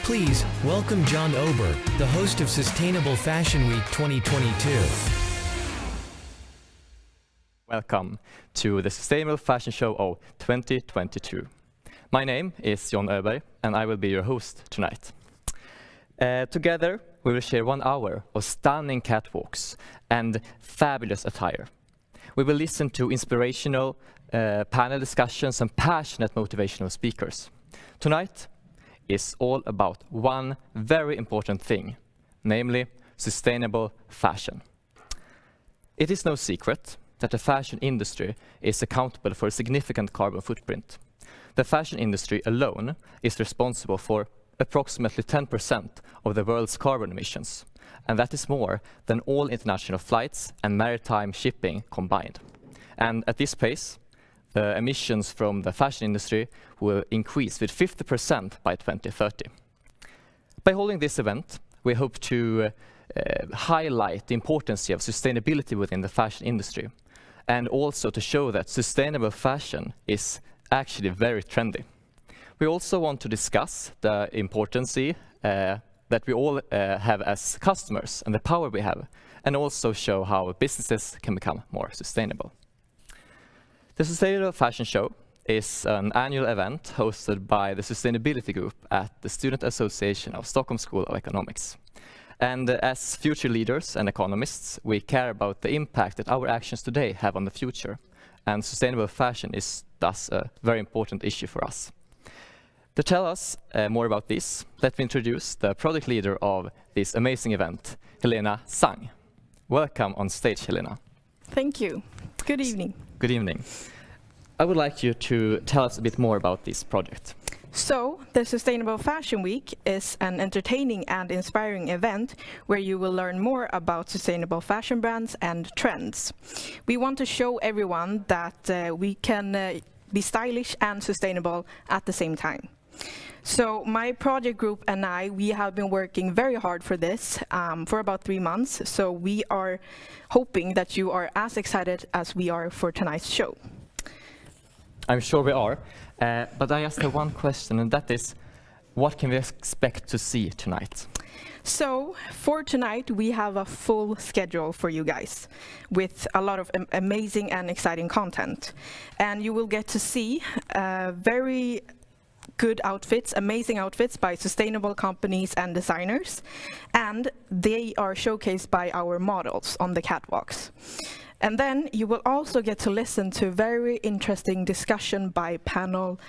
Please welcome John Ober, the host of Sustainable Fashion Week 2022. Welcome to the Sustainable Fashion Show of 2022. My name is John Ober, and I will be your host tonight. Together, we will share 1 hour of stunning catwalks and fabulous attire. We will listen to inspirational panel discussions and passionate motivational speakers. Tonight is all about one very important thing, namely sustainable fashion. It is no secret that the fashion industry is accountable for a significant carbon footprint. The fashion industry alone is responsible for approximately 10% of the world's carbon emissions, and that is more than all international flights and maritime shipping combined. And at this pace, the emissions from the fashion industry will increase with 50% by 2030. By holding this event, we hope to highlight the importance of sustainability within the fashion industry, and also to show that sustainable fashion is actually very trendy. We also want to discuss the importance that we all have as customers and the power we have, and also show how businesses can become more sustainable. The Sustainable Fashion Show is an annual event hosted by the Sustainability Group at the Student Association of Stockholm School of Economics. And as future leaders and economists, we care about the impact that our actions today have on the future. And sustainable fashion is thus a very important issue for us. To tell us more about this, let me introduce the product leader of this amazing event, Helena Sang. Welcome on stage, Helena. Thank you. Good evening. Good evening. I would like you to tell us a bit more about this project. So, the Sustainable Fashion Week is an entertaining and inspiring event where you will learn more about sustainable fashion brands and trends. We want to show everyone that we can be stylish and sustainable at the same time. So my project group and we have been working very hard for this for about 3 months. So we are hoping that you are as excited as we are for tonight's show. I'm sure we are. But I just have one question, and that is, what can we expect to see tonight? So for tonight, we have a full schedule for you guys with a lot of amazing and exciting content. And you will get to see very good outfits, amazing outfits by sustainable companies and designers, and they are showcased by our models on the catwalks. And then you will also get to listen to very interesting discussion by panelists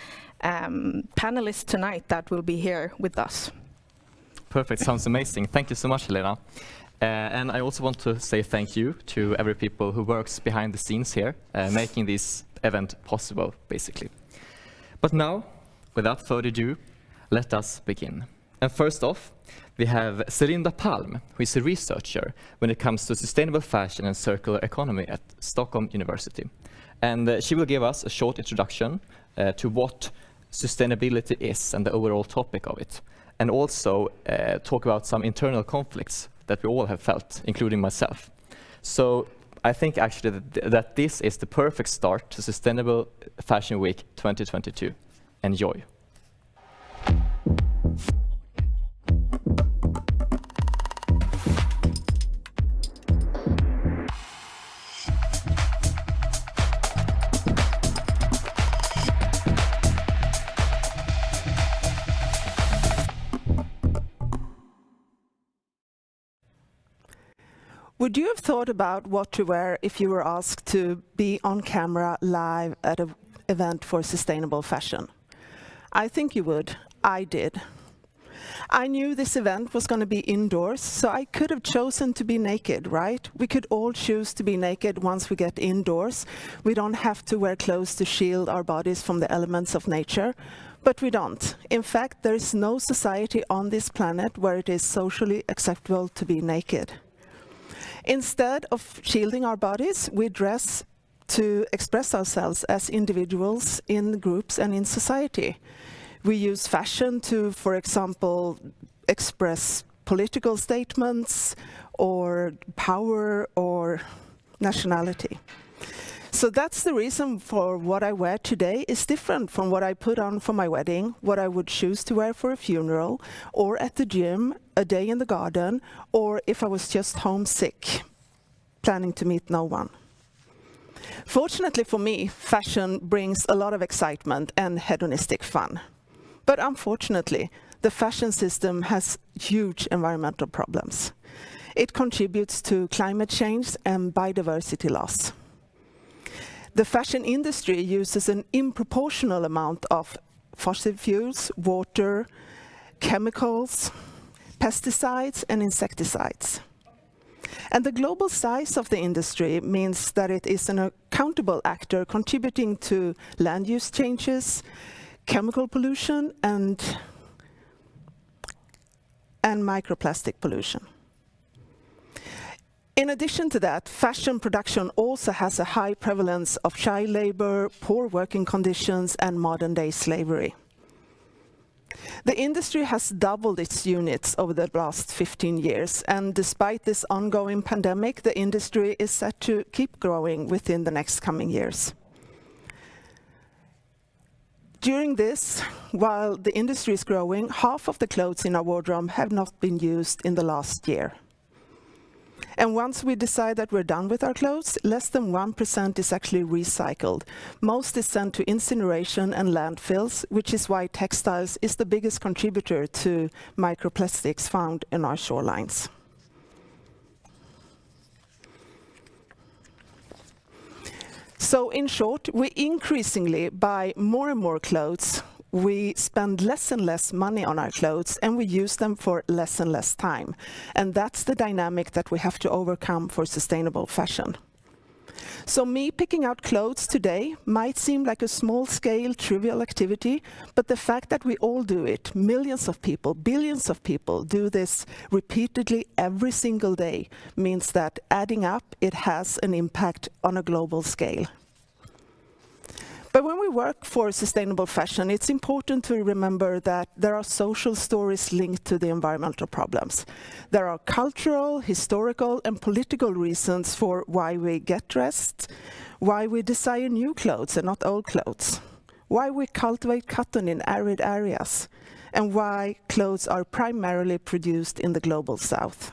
tonight that will be here with us. Perfect, sounds amazing. Thank you so much, Helena. And I also want to say thank you to every people who works behind the scenes here, making this event possible, basically. But now, without further ado, let us begin. And first off, we have Celinda Palm, who is a researcher when it comes to sustainable fashion and circular economy at Stockholm University. And she will give us a short introduction to what sustainability is and the overall topic of it. And also talk about some internal conflicts that we all have felt, including myself. So I think actually that this is the perfect start to Sustainable Fashion Week 2022. Enjoy. Would you have thought about what to wear if you were asked to be on camera live at an event for sustainable fashion? I think you would. I did. I knew this event was going to be indoors, so I could have chosen to be naked, right? We could all choose to be naked once we get indoors. We don't have to wear clothes to shield our bodies from the elements of nature, but we don't. In fact, there is no society on this planet where it is socially acceptable to be naked. Instead of shielding our bodies, we dress to express ourselves as individuals in groups and in society. We use fashion to, for example, express political statements or power or nationality. So that's the reason for what I wear today is different from what I put on for my wedding, what I would choose to wear for a funeral, or at the gym, a day in the garden, or if I was just homesick, planning to meet no one. Fortunately for me, fashion brings a lot of excitement and hedonistic fun. But unfortunately, the fashion system has huge environmental problems. It contributes to climate change and biodiversity loss. The fashion industry uses an disproportional amount of fossil fuels, water, chemicals, pesticides, and insecticides. And the global size of the industry means that it is an accountable actor contributing to land use changes, chemical pollution, and microplastic pollution. In addition to that, fashion production also has a high prevalence of child labor, poor working conditions, and modern-day slavery. The industry has doubled its units over the last 15 years, and despite this ongoing pandemic, the industry is set to keep growing within the next coming years. During this, while the industry is growing, half of the clothes in our wardrobe have not been used in the last year. And once we decide that we're done with our clothes, less than 1% is actually recycled. Most is sent to incineration and landfills, which is why textiles is the biggest contributor to microplastics found in our shorelines. So in short, we increasingly buy more and more clothes. We spend less and less money on our clothes, and we use them for less and less time. And that's the dynamic that we have to overcome for sustainable fashion. So me picking out clothes today might seem like a small-scale, trivial activity, but the fact that we all do it, millions of people, billions of people do this repeatedly every single day, means that adding up, it has an impact on a global scale. But when we work for sustainable fashion, it's important to remember that there are social stories linked to the environmental problems. There are cultural, historical, and political reasons for why we get dressed, why we desire new clothes and not old clothes, why we cultivate cotton in arid areas, and why clothes are primarily produced in the global south.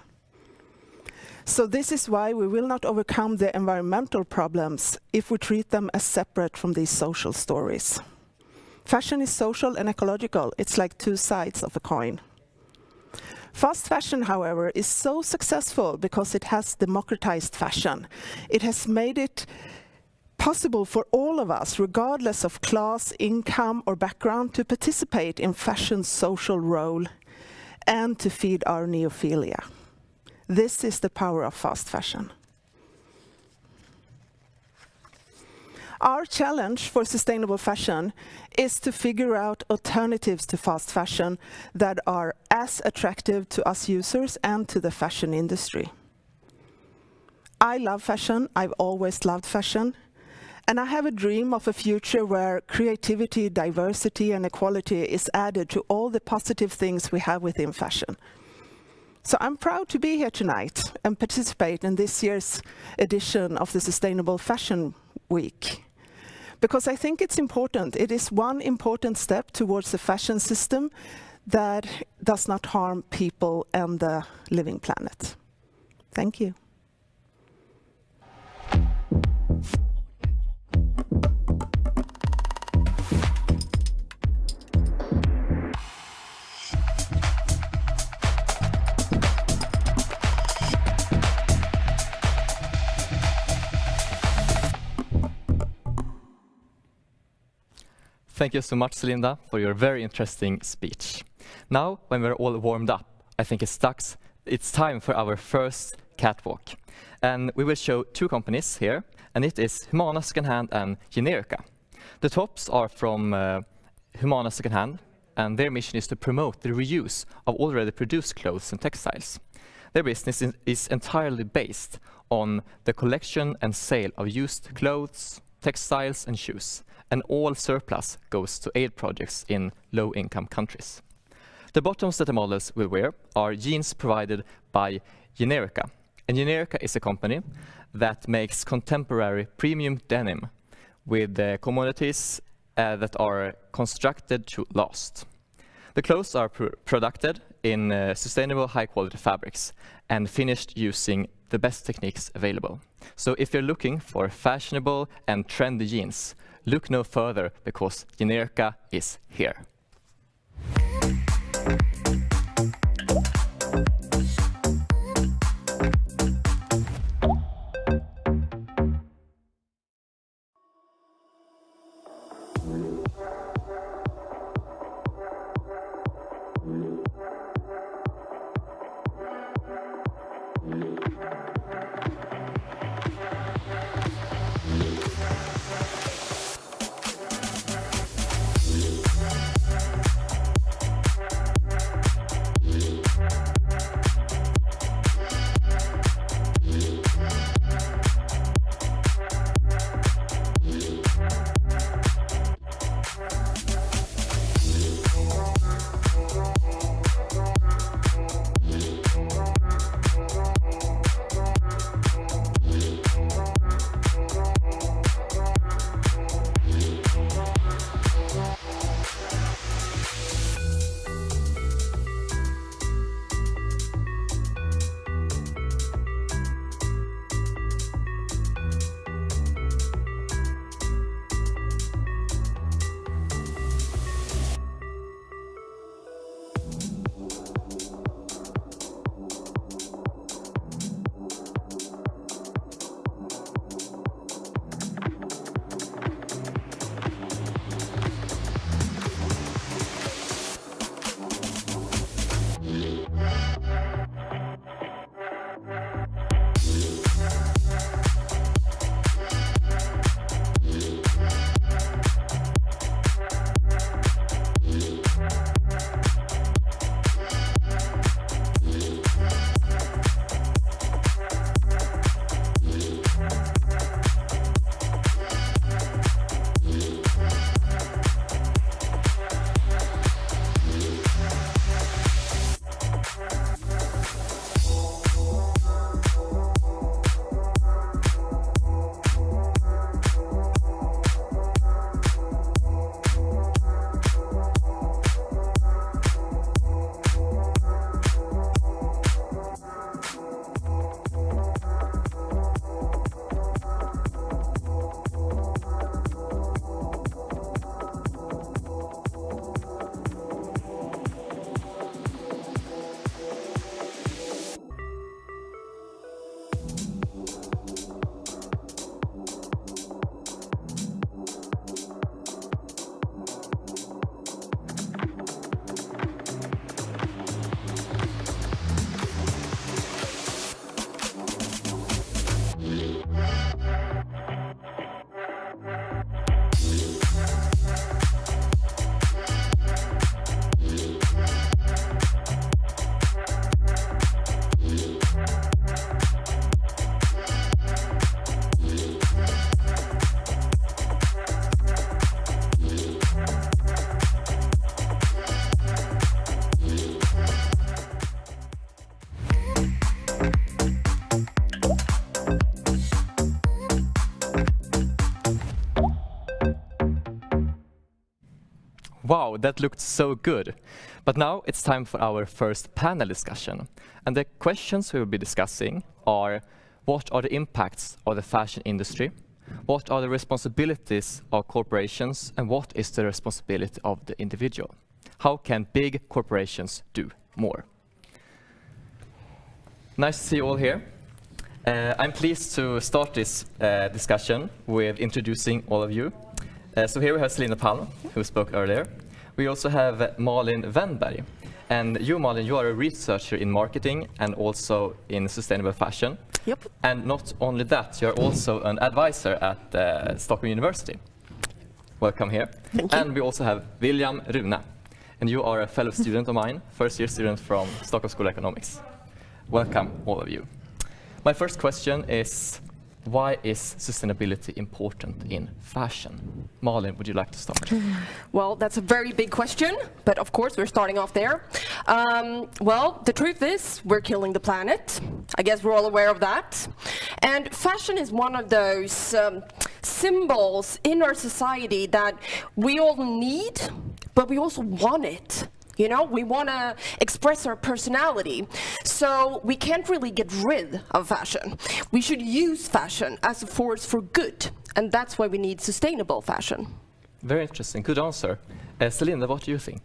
So this is why we will not overcome the environmental problems if we treat them as separate from these social stories. Fashion is social and ecological. It's like two sides of a coin. Fast fashion, however, is so successful because it has democratized fashion. It has made it possible for all of us, regardless of class, income, or background, to participate in fashion's social role and to feed our neophilia. This is the power of fast fashion. Our challenge for sustainable fashion is to figure out alternatives to fast fashion that are as attractive to us users and to the fashion industry. I love fashion. I've always loved fashion. And I have a dream of a future where creativity, diversity, and equality is added to all the positive things we have within fashion. So I'm proud to be here tonight and participate in this year's edition of the Sustainable Fashion Week. Because I think it's important. It is one important step towards a fashion system that does not harm people and the living planet. Thank you. Thank you so much, Celinda, for your very interesting speech. Now, when we're all warmed up, I think it's time for our first catwalk. And we will show two companies here, and it is Humana Secondhand and Generica. The tops are from Humana Secondhand, and their mission is to promote the reuse of already produced clothes and textiles. Their business is entirely based on the collection and sale of used clothes, textiles, and shoes, and all surplus goes to aid projects in low-income countries. The bottoms that the models will wear are jeans provided by Generica. And Generica is a company that makes contemporary premium denim with commodities that are constructed to last. The clothes are produced in sustainable high-quality fabrics and finished using the best techniques available. So if you're looking for fashionable and trendy jeans, look no further because Generica is here. Wow, that looked so good. But now it's time for our first panel discussion. And the questions we will be discussing are, what are the impacts of the fashion industry? What are the responsibilities of corporations? And what is the responsibility of the individual? How can big corporations do more? Nice to see you all here. I'm pleased to start this discussion with introducing all of you. So here we have Celinda Palm, who spoke earlier. We also have Malin Wennberg. And you, Malin, you are a researcher in marketing and also in sustainable fashion. Yep. And not only that, you're also an advisor at Stockholm University. Welcome here. Thank you. And we also have William Rune. And you are a fellow student of mine, first-year student from Stockholm School of Economics. Welcome, all of you. My first question is, Why is sustainability important in fashion? Malin, would you like to start? Well, that's a very big question, but of course we're starting off there. Well, the truth is we're killing the planet. I guess we're all aware of that. And fashion is one of those symbols in our society that we all need, but we also want it. You know, we want to express our personality, so we can't really get rid of fashion. We should use fashion as a force for good, and that's why we need sustainable fashion. Very interesting, good answer. Celinda, what do you think?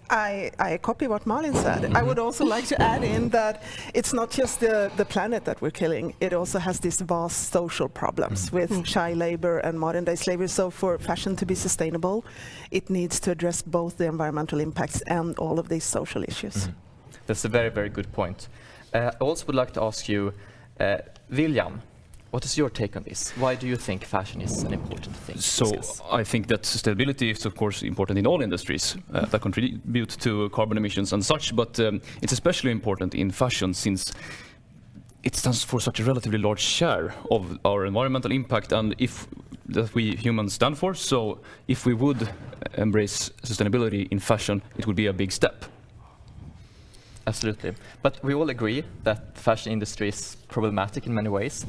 I copy what Malin said. I would also like to add in that it's not just the planet that we're killing, it also has these vast social problems with child labor and modern day slavery. So for fashion to be sustainable, it needs to address both the environmental impacts and all of these social issues. That's a very, very good point. I also would like to ask you, William, what is your take on this? Why do you think fashion is an important thing? So I think that sustainability is of course important in all industries that contribute to carbon emissions and such, but it's especially important in fashion since it stands for such a relatively large share of our environmental impact and that we humans stand for. So if we would embrace sustainability in fashion, it would be a big step. Absolutely. But we all agree that the fashion industry is problematic in many ways.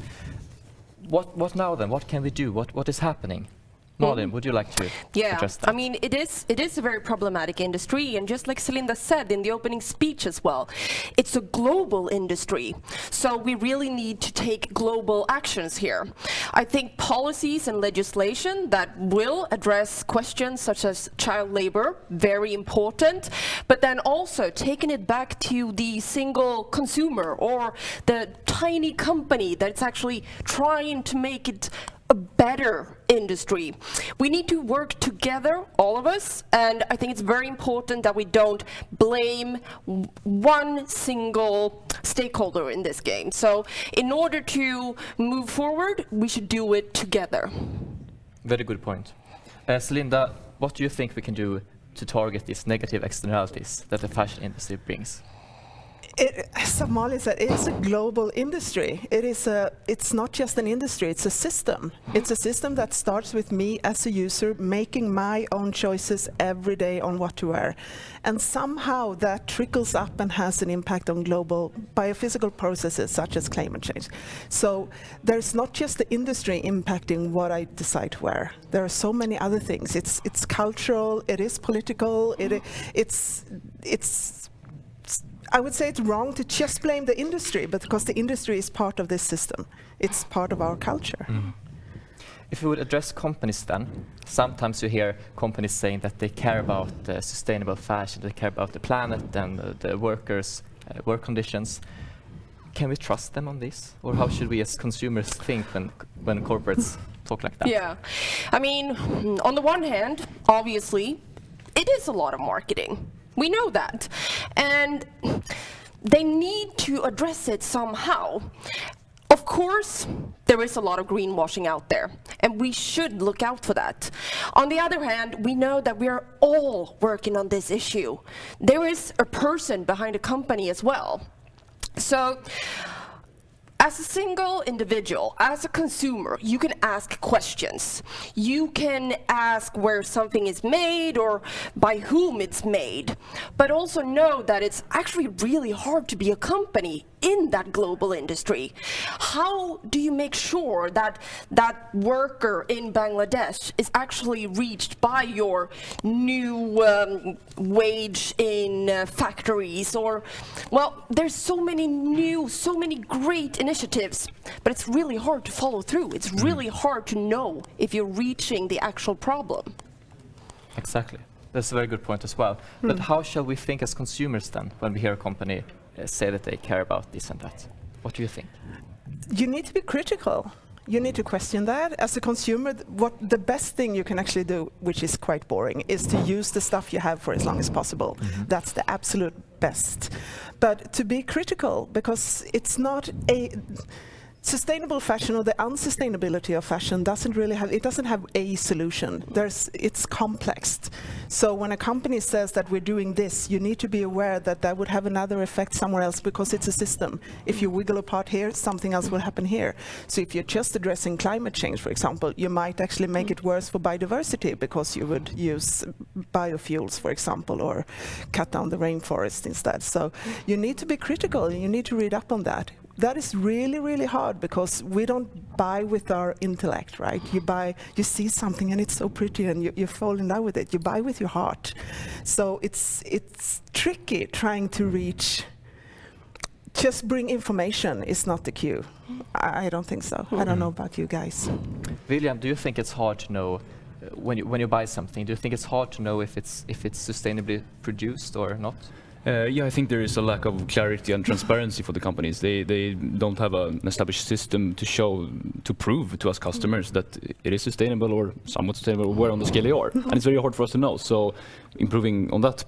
What now then? What can we do? What is happening? Malin, would you like to address that? I mean, it is a very problematic industry, and just like Celinda said in the opening speech as well, it's a global industry. So we really need to take global actions here. I think policies and legislation that will address questions such as child labor, very important, but then also taking it back to the single consumer or the tiny company that's actually trying to make it a better industry. We need to work together, all of us, and I think it's very important that we don't blame one single stakeholder in this game. So in order to move forward, we should do it together. Very good point. Celinda, what do you think we can do to target these negative externalities that the fashion industry brings? As Malin said, it's a global industry. It's not just an industry, it's a system. It's a system that starts with me as a user making my own choices every day on what to wear. And somehow that trickles up and has an impact on global biophysical processes such as climate change. So there's not just the industry impacting what I decide to wear. There are so many other things. It's cultural, it is political, I would say it's wrong to just blame the industry, but because the industry is part of this system. It's part of our culture. If we would address companies then, sometimes you hear companies saying that they care about sustainable fashion, they care about the planet and the workers' work conditions. Can we trust them on this? Or how should we as consumers think when corporates talk like that? Yeah, I mean, on the one hand, obviously, it is a lot of marketing. We know that. And they need to address it somehow. Of course, there is a lot of greenwashing out there, and we should look out for that. On the other hand, we know that we are all working on this issue. There is a person behind a company as well. So, as a single individual, as a consumer, you can ask questions. You can ask where something is made or by whom it's made, but also know that it's actually really hard to be a company in that global industry. How do you make sure that that worker in Bangladesh is actually reached by your new wage in factories? Or, well, there's so many great initiatives, but it's really hard to follow through. It's really hard to know if you're reaching the actual problem. Exactly. That's a very good point as well. But how shall we think as consumers then when we hear a company say that they care about this and that? What do you think? You need to be critical. You need to question that. As a consumer, the best thing you can actually do, which is quite boring, is to use the stuff you have for as long as possible. That's the absolute best. But to be critical, because it's not sustainable fashion or the unsustainability of fashion doesn't have a solution. It's complex. So when a company says that we're doing this, you need to be aware that that would have another effect somewhere else because it's a system. If you wiggle apart here, something else will happen here. So if you're just addressing climate change, for example, you might actually make it worse for biodiversity because you would use biofuels, for example, or cut down the rainforest instead. So you need to be critical, you need to read up on that. That is really, really hard because we don't buy with our intellect, right? You see something and it's so pretty and you fall in love with it. You buy with your heart. So it's tricky trying to reach. Just bring information is not the cue. I don't think so. I don't know about you guys. William, do you think it's hard to know when you buy something? Do you think it's hard to know if it's sustainably produced or not? Yeah, I think there is a lack of clarity and transparency for the companies. They don't have an established system to prove to us customers that it is sustainable or somewhat sustainable, where on the scale they are. And it's very hard for us to know. So improving on that,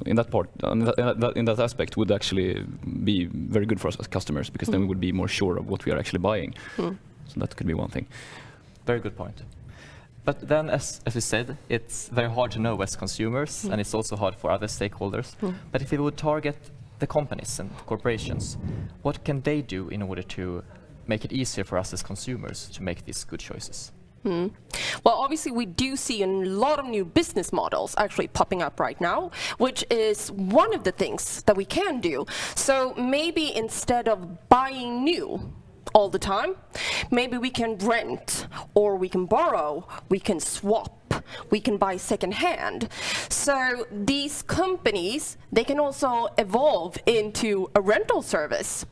in that aspect would actually be very good for us as customers, because then we would be more sure of what we are actually buying. So that could be one thing. Very good point. But then, as you said, it's very hard to know as consumers, and it's also hard for other stakeholders. But if we would target the companies and corporations, what can they do in order to make it easier for us as consumers to make these good choices? Well, obviously, we do see a lot of new business models actually popping up right now, which is one of the things that we can do. So maybe instead of buying new all the time, maybe we can rent, or we can borrow, we can swap, we can buy secondhand. So these companies, they can also evolve into a rental service,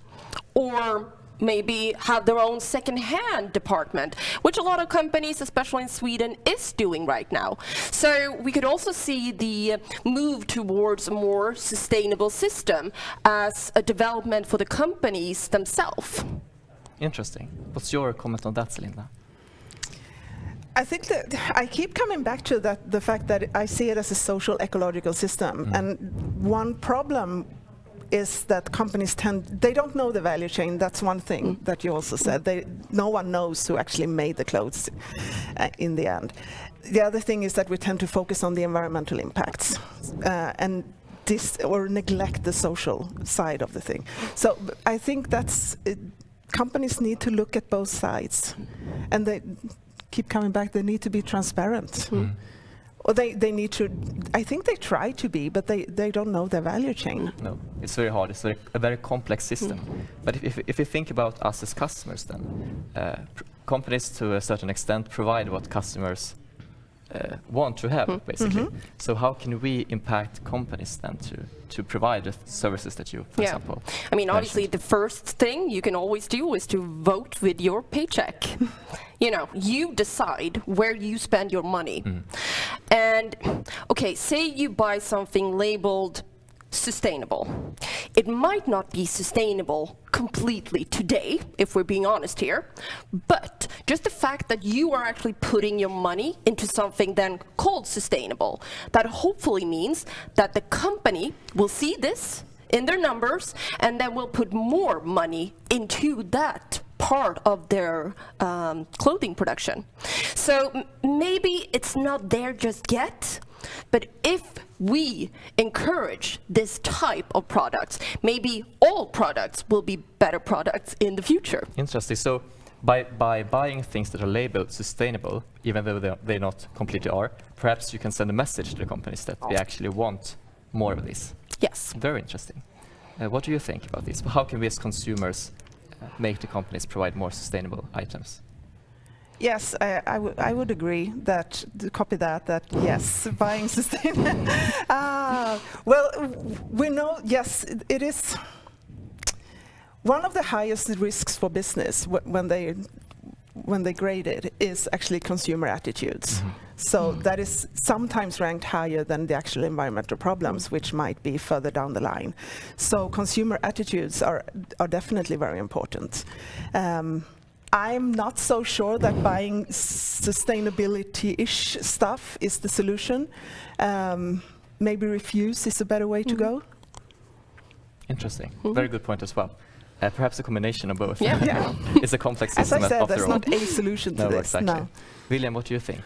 or maybe have their own secondhand department, which a lot of companies, especially in Sweden, is doing right now. So we could also see the move towards a more sustainable system as a development for the companies themselves. Interesting. What's your comment on that, Celinda? I think that I keep coming back to the fact that I see it as a social ecological system. And one problem is that companies they don't know the value chain. That's one thing that you also said. No one knows who actually made the clothes in the end. The other thing is that we tend to focus on the environmental impacts and or neglect the social side of the thing. So I think that's companies need to look at both sides, and they keep coming back. They need to be transparent, or they need to. I think they try to be, but they don't know their value chain. No, it's very hard. It's a very complex system. But if you think about us as customers, then companies to a certain extent provide what customers want to have, basically. So how can we impact companies then to provide the services that you, for example, I mean, obviously, the first thing you can always do is to vote with your paycheck. You decide where you spend your money. And, okay, say you buy something labeled sustainable. It might not be sustainable completely today, if we're being honest here, but just the fact that you are actually putting your money into something then called sustainable, that hopefully means that the company will see this in their numbers and then will put more money into that part of their clothing production. So maybe it's not there just yet, but if we encourage this type of products, maybe all products will be better products in the future. Interesting. So by buying things that are labeled sustainable, even though they not completely are, perhaps you can send a message to the companies that they actually want more of this. Yes. Very interesting. What do you think about this? How can we as consumers make the companies provide more sustainable items? Yes, I would agree that, yes, buying sustainable. Well, we know, yes, it is one of the highest risks for business when they grade it is actually consumer attitudes. So that is sometimes ranked higher than the actual environmental problems, which might be further down the line. So consumer attitudes are definitely very important. I'm not so sure that buying sustainability-ish stuff is the solution. Maybe refuse is a better way to go. Interesting. Very good point as well. Perhaps a combination of both. Yeah. Yeah. It's a complex As I system said, after there's all. not a solution to No, this. exactly. No. William, what do you think?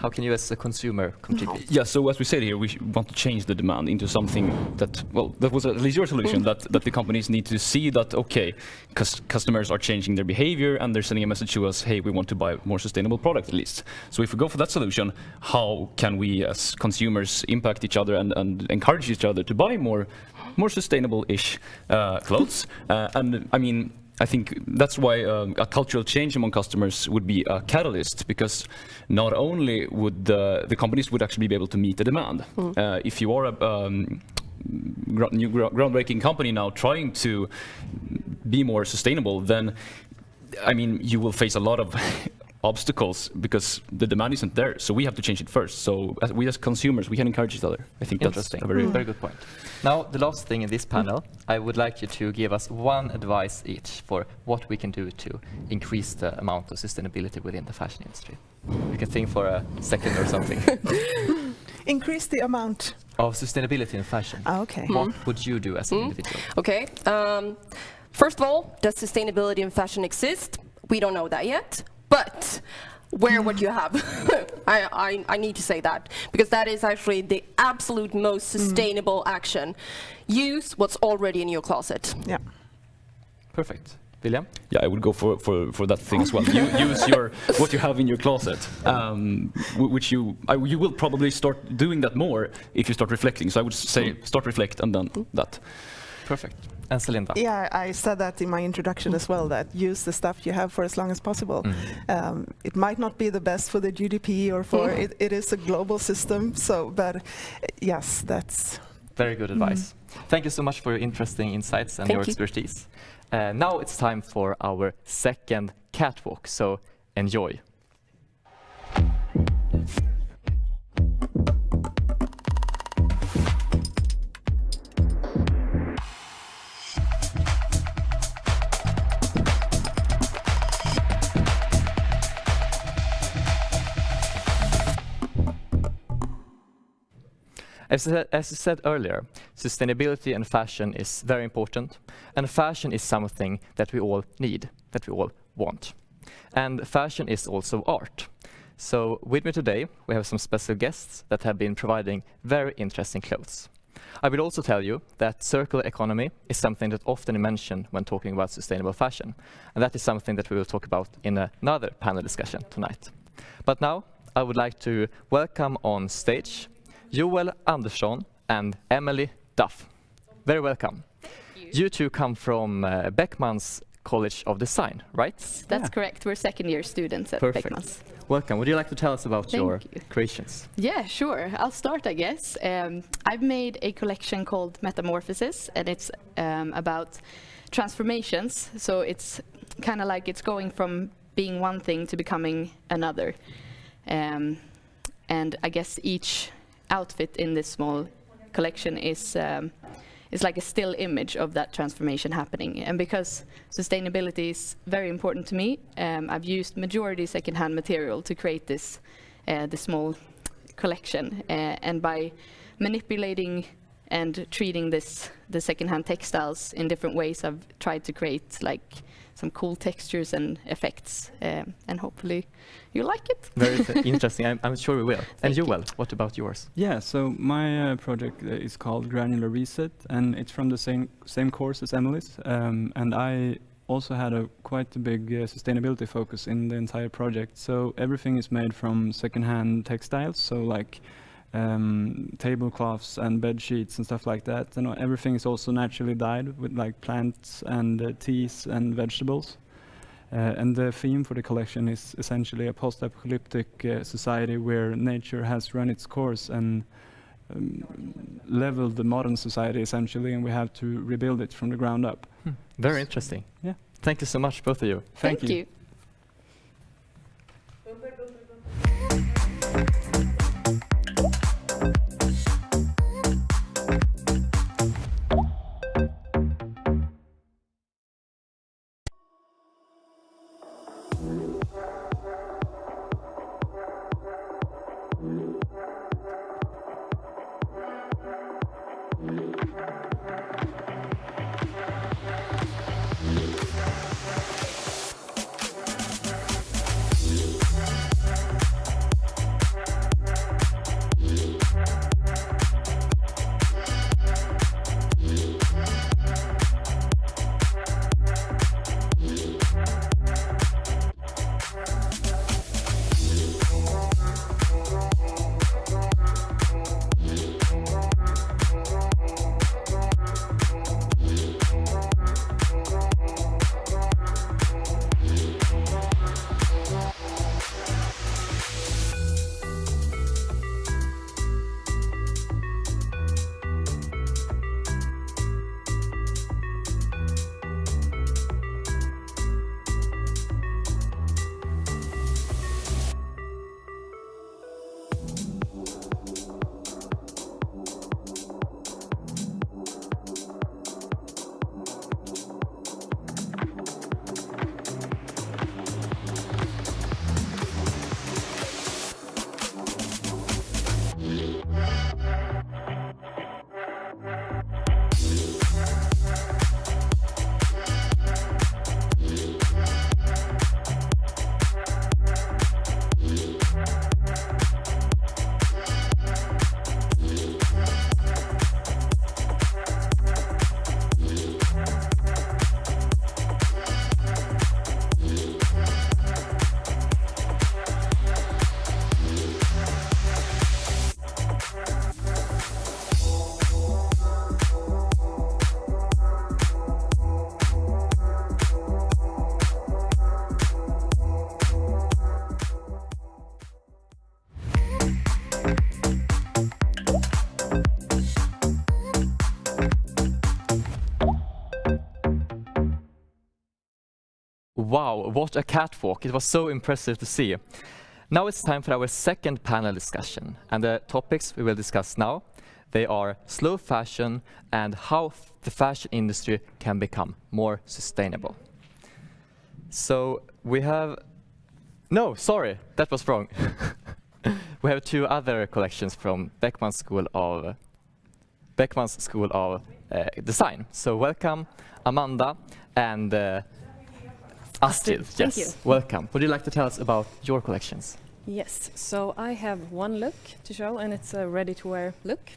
How can you as a consumer contribute? Yeah, so as we said here, we want to change the demand into something that, well, that was at least your solution, that the companies need to see that, okay, customers are changing their behavior and they're sending a message to us, hey, we want to buy more sustainable product at least. So if we go for that solution, how can we as consumers impact each other and encourage each other to buy more sustainable-ish clothes? And I mean, I think that's why a cultural change among customers would be a catalyst, because not only would the companies would actually be able to meet the demand. If you are a new groundbreaking company now trying to be more sustainable, then I mean you will face a lot of obstacles because the demand isn't there. So we have to change it first. So we as consumers, we can encourage each other. I think that's Interesting. a very Very good point. Now, the last thing in this panel, I would like you to give us one advice each for what we can do to increase the amount of sustainability within the fashion industry. You can think for a second or something. Increase the amount. Of sustainability in fashion. Okay. What would you do as an individual? Okay. First of all, does sustainability in fashion exist? We don't know that yet. But wear what you have. I need to say that, because that is actually the absolute most sustainable action. Use what's already in your closet. Yeah. Perfect. William? Yeah, I would go for that thing as well. Use what you have in your closet, which you will probably start doing that more if you start reflecting. So I would say start reflect and then that. Perfect. And Celinda? Yeah, I said that in my introduction as well, that use the stuff you have for as long as possible. It might not be the best for the GDP or for it is a global system. So, but yes, that's very good advice. Thank you so much for your interesting insights and your expertise. Now it's time for our second catwalk, so enjoy. As I said earlier, sustainability and fashion is very important, and fashion is something that we all need, that we all want. And fashion is also art. So with me today, we have some special guests that have been providing very interesting clothes. I will also tell you that circular economy is something that often mentioned when talking about sustainable fashion, and that is something that we will talk about in another panel discussion tonight. But now, I would like to welcome on stage Joel Andersson and Emily Duff. Very welcome. You two come from Beckmans College of Design, right? That's correct. We're second-year students at Beckmans. Welcome. Would you like to tell us about your creations? Yeah, sure. I'll start, I guess. I've made a collection called Metamorphosis, and it's about transformations. So it's kind of like it's going from being one thing to becoming another. And I guess each outfit in this small collection is like a still image of that transformation happening. And because sustainability is very important to me, I've used majority secondhand material to create this small collection. And by manipulating and treating the secondhand textiles in different ways, I've tried to create like some cool textures and effects, and hopefully you like it. Very interesting. I'm sure we will. And Joel, what about yours? Yeah, so my project is called Granular Reset, and it's from the same course as Emily's. And I also had quite a big sustainability focus in the entire project. So everything is made from secondhand textiles, so like tablecloths and bed sheets and stuff like that, and everything is also naturally dyed with like plants and teas and vegetables. And the theme for the collection is essentially a post-apocalyptic society where nature has run its course and leveled the modern society essentially, and we have to rebuild it from the ground up. Very interesting. Yeah. Thank you so much, both of you. Thank you. Wow, what a catwalk. It was so impressive to see. Now it's time for our second panel discussion. And the topics we will discuss now, they are slow fashion and how the fashion industry can become more sustainable. So we have... No, sorry, that was wrong. We have two other collections from Beckman's School of Design. So welcome, Amanda and Astrid. Thank you. Welcome. Would you like to tell us about your collections? Yes, so I have one look to show, and it's a ready-to-wear look.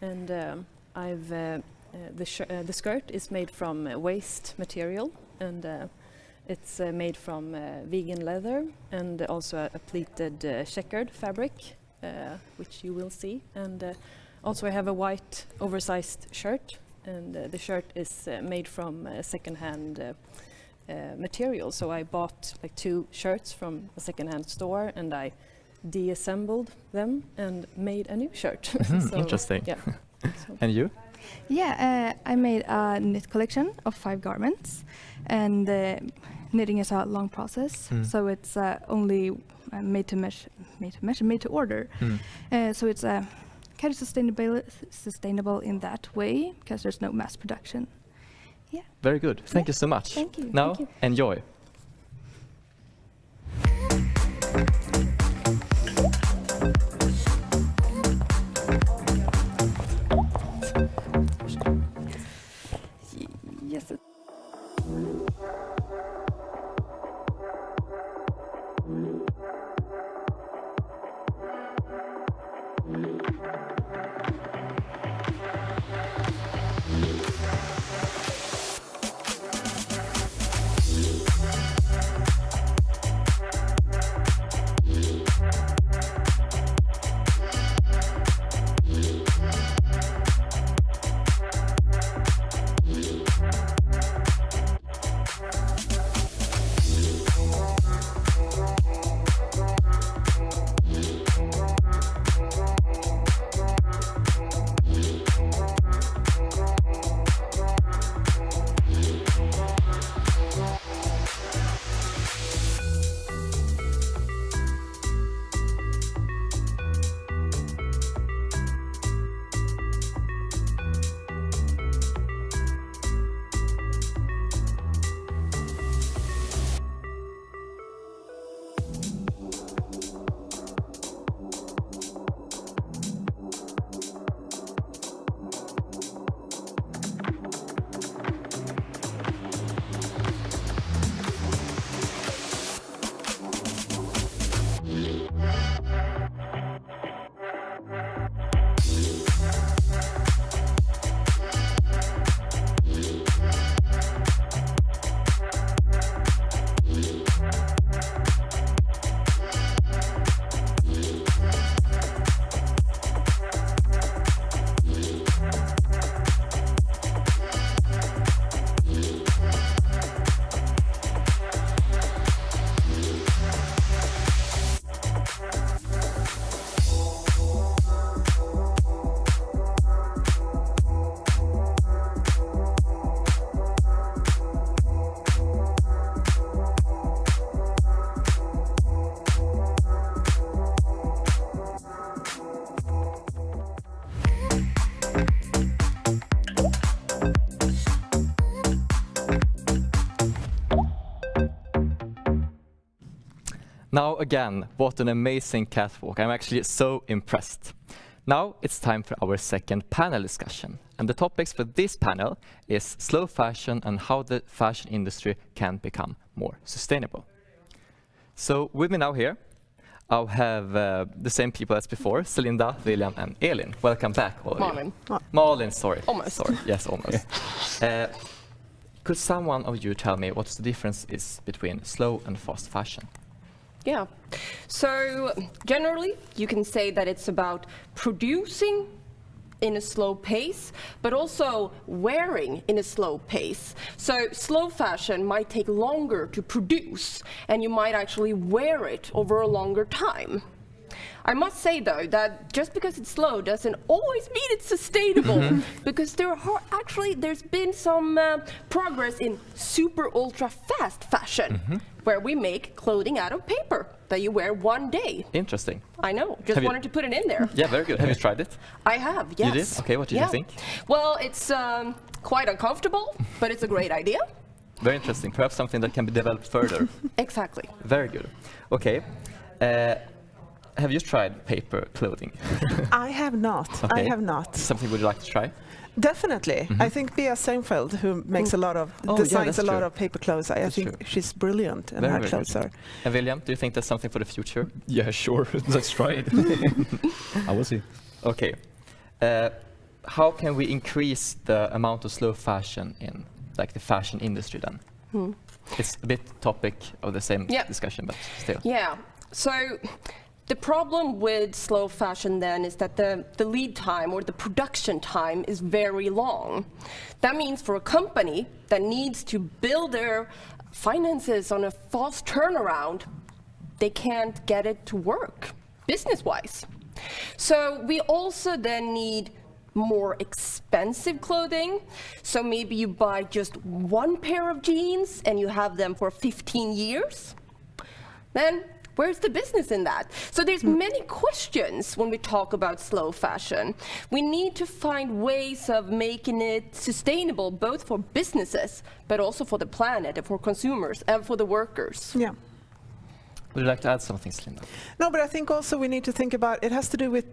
And the skirt is made from waste material, and it's made from vegan leather, and also a pleated checkered fabric, which you will see. And also I have a white oversized shirt, and the shirt is made from secondhand material. So I bought like 2 shirts from a secondhand store, and I deassembled them and made a new shirt. So, interesting. Yeah. And you? Yeah, I made a knit collection of 5 garments, and knitting is a long process, so it's only made to order. So it's kind of sustainable in that way, because there's no mass production. Yeah. Very good. Thank you so much. Thank you. Now, Thank you. enjoy. Yes. Now again, what an amazing catwalk. I'm actually so impressed. Now it's time for our second panel discussion. And the topics for this panel is slow fashion and how the fashion industry can become more sustainable. So with me now here, I'll have the same people as before, Celinda, William and Elin. Welcome back, all of Malin. you. Malin, sorry. Almost. Sorry. Yes, almost. Could someone of you tell me what the difference is between slow and fast fashion? Yeah. So generally, you can say that it's about producing in a slow pace, but also wearing in a slow pace. So slow fashion might take longer to produce, and you might actually wear it over a longer time. I must say though that just because it's slow doesn't always mean it's sustainable, because there's been some progress in super ultra fast fashion, where we make clothing out of paper that you wear one day. Interesting. I know, just wanted to put it in there. Yeah, very good. Have you tried it? I have, yes. You did? Okay, what did you think? Well, it's quite uncomfortable, but it's a great idea. Very interesting. Perhaps something that can be developed further. Exactly. Very good. Okay. Have you tried paper clothing? I have not. Okay. I have not. Something would you like to try? Definitely. I think Bea Seinfeld, who makes a lot of designs a lot of paper clothes, I think she's brilliant, and her clothes are. And William, do you think that's something for the future? Yeah, sure. Let's try it. I will see. Okay. How can we increase the amount of slow fashion in like the fashion industry then? It's a bit topic of the same discussion, but still. Yeah. So the problem with slow fashion then is that the lead time or the production time is very long. That means for a company that needs to build their finances on a fast turnaround, they can't get it to work business-wise. So we also then need more expensive clothing. So maybe you buy just one pair of jeans and you have them for 15 years. Then where's the business in that? So there's many questions when we talk about slow fashion. We need to find ways of making it sustainable, both for businesses, but also for the planet and for consumers and for the workers. Yeah. Would you like to add something, Celinda? No, but I think also we need to think about, it has to do with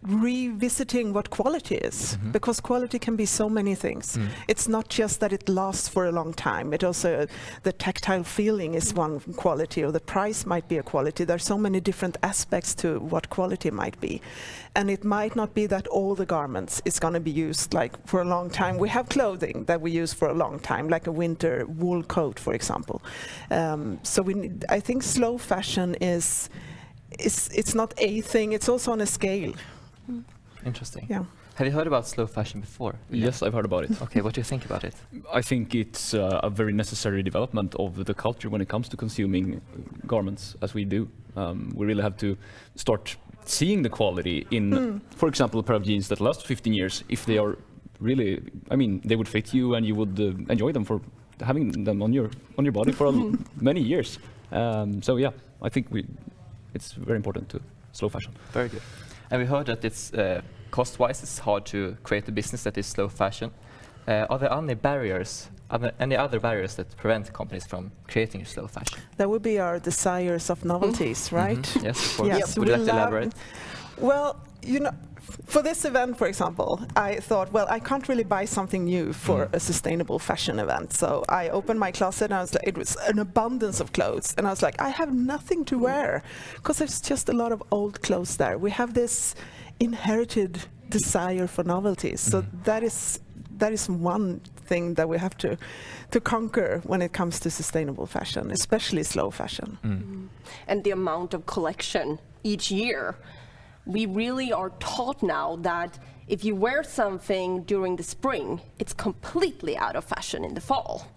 revisiting what quality is, because quality can be so many things. It's not just that it lasts for a long time. It also, the tactile feeling is one quality, or the price might be a quality. There's so many different aspects to what quality might be. And it might not be that all the garments is going to be used like for a long time. We have clothing that we use for a long time, like a winter wool coat, for example. So I think slow fashion it's not a thing, it's also on a scale. Interesting. Yeah. Have you heard about slow fashion before? Yes, I've heard about it. Okay, what do you think about it? I think it's a very necessary development of the culture when it comes to consuming garments, as we do. We really have to start seeing the quality in, for example, a pair of jeans that last 15 years, if they are really, I mean, they would fit you and you would enjoy them for having them on your body for many years. So yeah, I think it's very important to slow fashion. Very good. And we heard that it's cost-wise, it's hard to create a business that is slow fashion. Are there any other barriers that prevent companies from creating slow fashion? That would be our desires of novelties, right? Yes, of course. Yes, would you like to elaborate? Well, you know, for this event, for example, I thought, well, I can't really buy something new for a sustainable fashion event. So I opened my closet and it was an abundance of clothes. And I was like, I have nothing to wear because there's just a lot of old clothes there. We have this inherited desire for novelties. So that is one thing that we have to conquer when it comes to sustainable fashion, especially slow fashion. And the amount of collection each year. We really are taught now that if you wear something during the spring, it's completely out of fashion in the fall.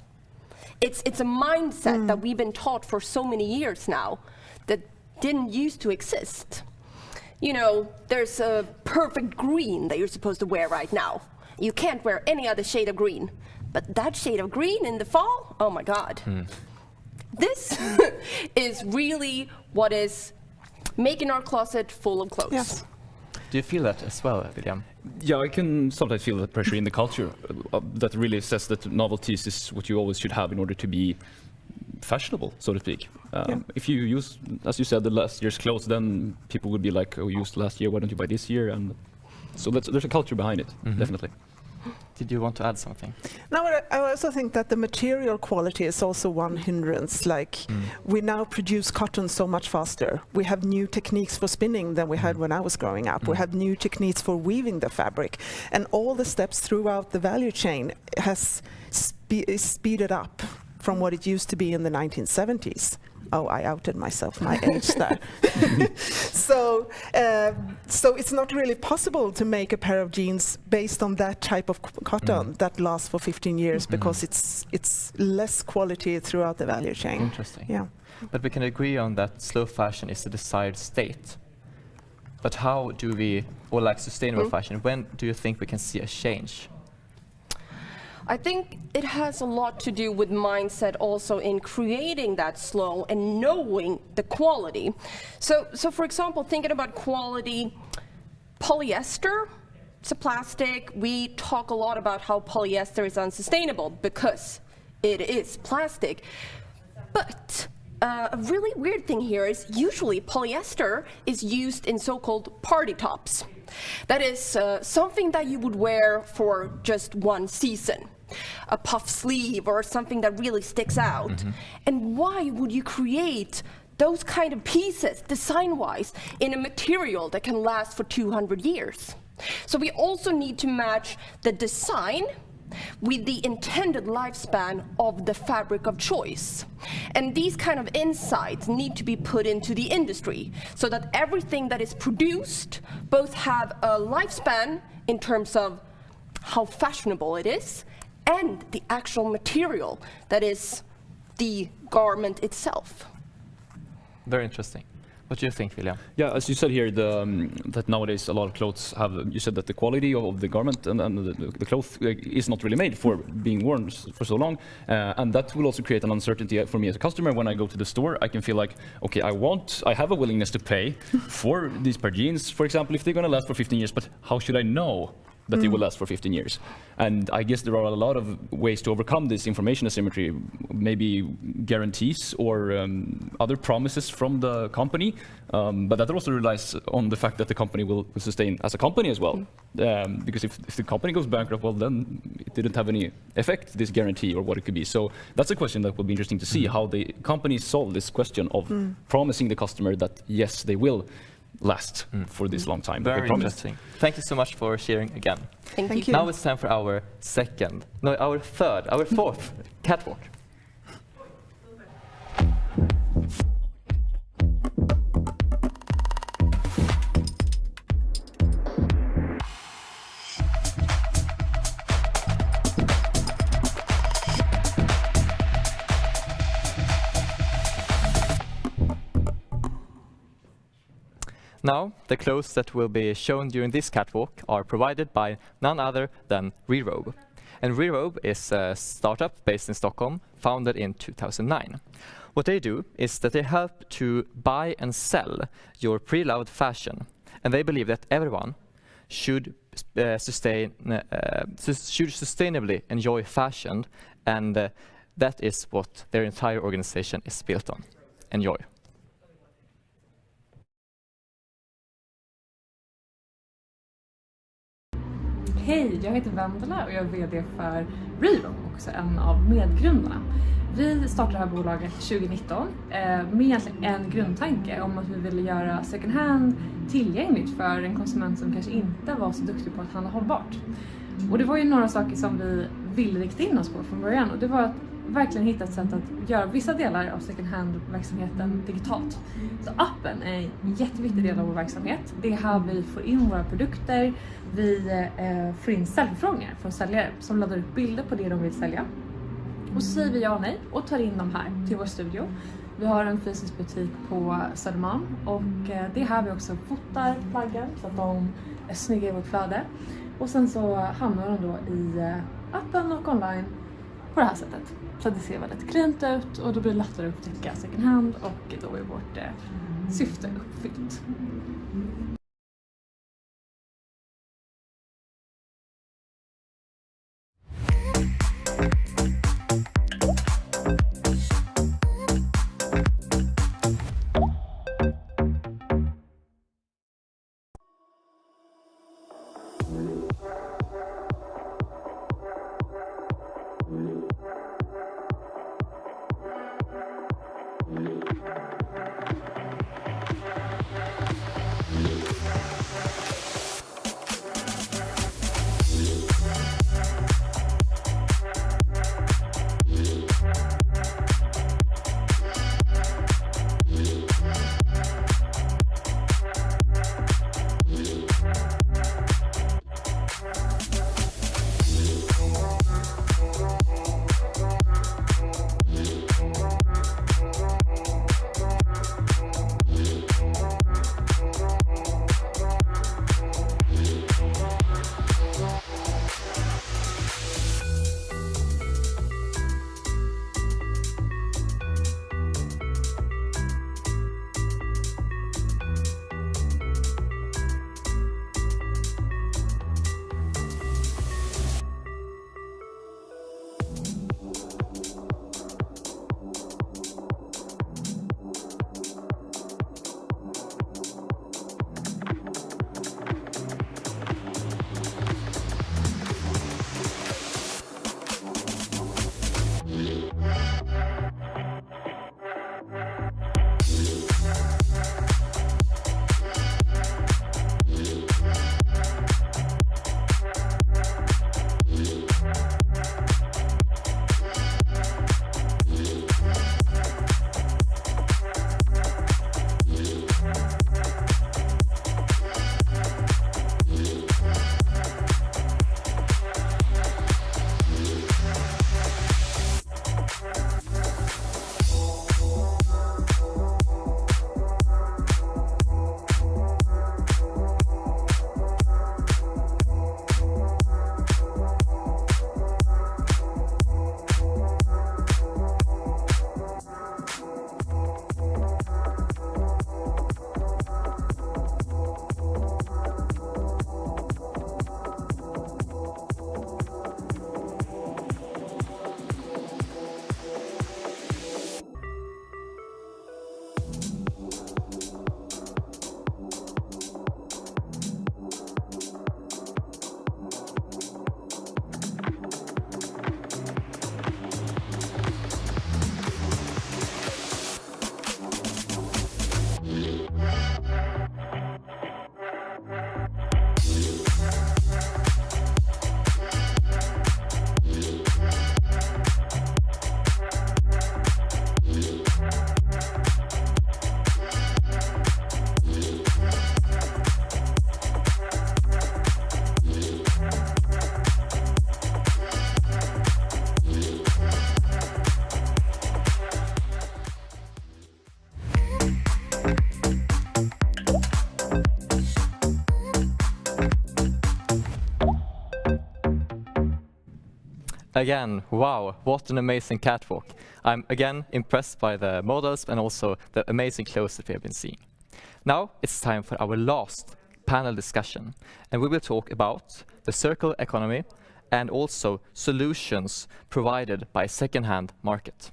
It's a mindset that we've been taught for so many years now that didn't used to exist. You know, there's a perfect green that you're supposed to wear right now. You can't wear any other shade of green. But that shade of green in the fall, oh my God. This is really what is making our closet full of clothes. Yes. Do you feel that as well, William? Yeah, I can sometimes feel that pressure in the culture that really says that novelties is what you always should have in order to be fashionable, so to speak. If you use, as you said, the last year's clothes, then people would be like, oh, you used last year, why don't you buy this year? And so there's a culture behind it, definitely. Did you want to add something? No, but I also think that the material quality is also one hindrance. Like, we now produce cotton so much faster. We have new techniques for spinning than we had when I was growing up. We have new techniques for weaving the fabric. And all the steps throughout the value chain has speeded up from what it used to be in the 1970s. Oh, I outed myself, my age there. So it's not really possible to make a pair of jeans based on that type of cotton that lasts for 15 years because it's less quality throughout the value chain. Interesting. Yeah. But we can agree on that slow fashion is a desired state. But how do we, or like sustainable fashion, when do you think we can see a change? I think it has a lot to do with mindset also in creating that slow and knowing the quality. So for example, thinking about quality, polyester, it's a plastic. We talk a lot about how polyester is unsustainable because it is plastic. But a really weird thing here is usually polyester is used in so-called party tops. That is something that you would wear for just one season. A puff sleeve or something that really sticks out. And why would you create those kind of pieces, design-wise, in a material that can last for 200 years? So we also need to match the design with the intended lifespan of the fabric of choice. And these kind of insights need to be put into the industry so that everything that is produced both have a lifespan in terms of how fashionable it is and the actual material that is the garment itself. Very interesting. What do you think, William? Yeah, as you said here, that nowadays a lot of clothes have, you said that the quality of the garment and the cloth is not really made for being worn for so long. And that will also create an uncertainty for me as a customer. When I go to the store, I can feel like, okay, I have a willingness to pay for these pair of jeans, for example, if they're going to last for 15 years, but how should I know that they will last for 15 years. And I guess there are a lot of ways to overcome this information asymmetry, maybe guarantees or other promises from the company, but that also relies on the fact that the company will sustain as a company as well. Because if the company goes bankrupt, well, then it didn't have any effect, this guarantee or what it could be. So that's a question that will be interesting to see, how the companies solve this question of promising the customer that, yes, they will last for this long time. Very interesting. Thank you so much for sharing again. Thank you. Now it's time for our fourth catwalk. Now, the clothes that will be shown during this catwalk are provided by none other than Rerobe. And Rerobe is a startup based in Stockholm, founded in 2009. What they do is that they help to buy and sell your pre-loved fashion. And they believe that everyone should sustainably enjoy fashion, and that is what their entire organization is built on. Enjoy. Hej, jag heter Vendela och jag är VD för Rerobe, också en av medgrundarna. Vi startade det här bolaget 2019 med egentligen en grundtanke om att vi ville göra secondhand tillgängligt för en konsument som kanske inte var så duktig på att handla hållbart. Och det var ju några saker som vi ville rikta in oss på från början, och det var att verkligen hitta ett sätt att göra vissa delar av secondhand-verksamheten digitalt. Så appen är en jätteviktig del av vår verksamhet. Det är här vi får in våra produkter. Vi får in säljförfrågningar från säljare som laddar upp bilder på det de vill sälja. Och så säger vi ja och nej och tar in dem här till vår studio. Vi har en fysisk butik på Södermalm, och det är här vi också fotar plaggen så att de är snygga i vårt flöde. Och sen så hamnar de då i appen och online på det här sättet. Så det ser väldigt cleant ut, och då blir det lättare att upptäcka second hand, och då är vårt syfte uppfyllt. Again, wow, what an amazing catwalk. I'm again impressed by the models and also the amazing clothes that we have been seeing. Now it's time for our last panel discussion, and we will talk about the circular economy and also solutions provided by secondhand market.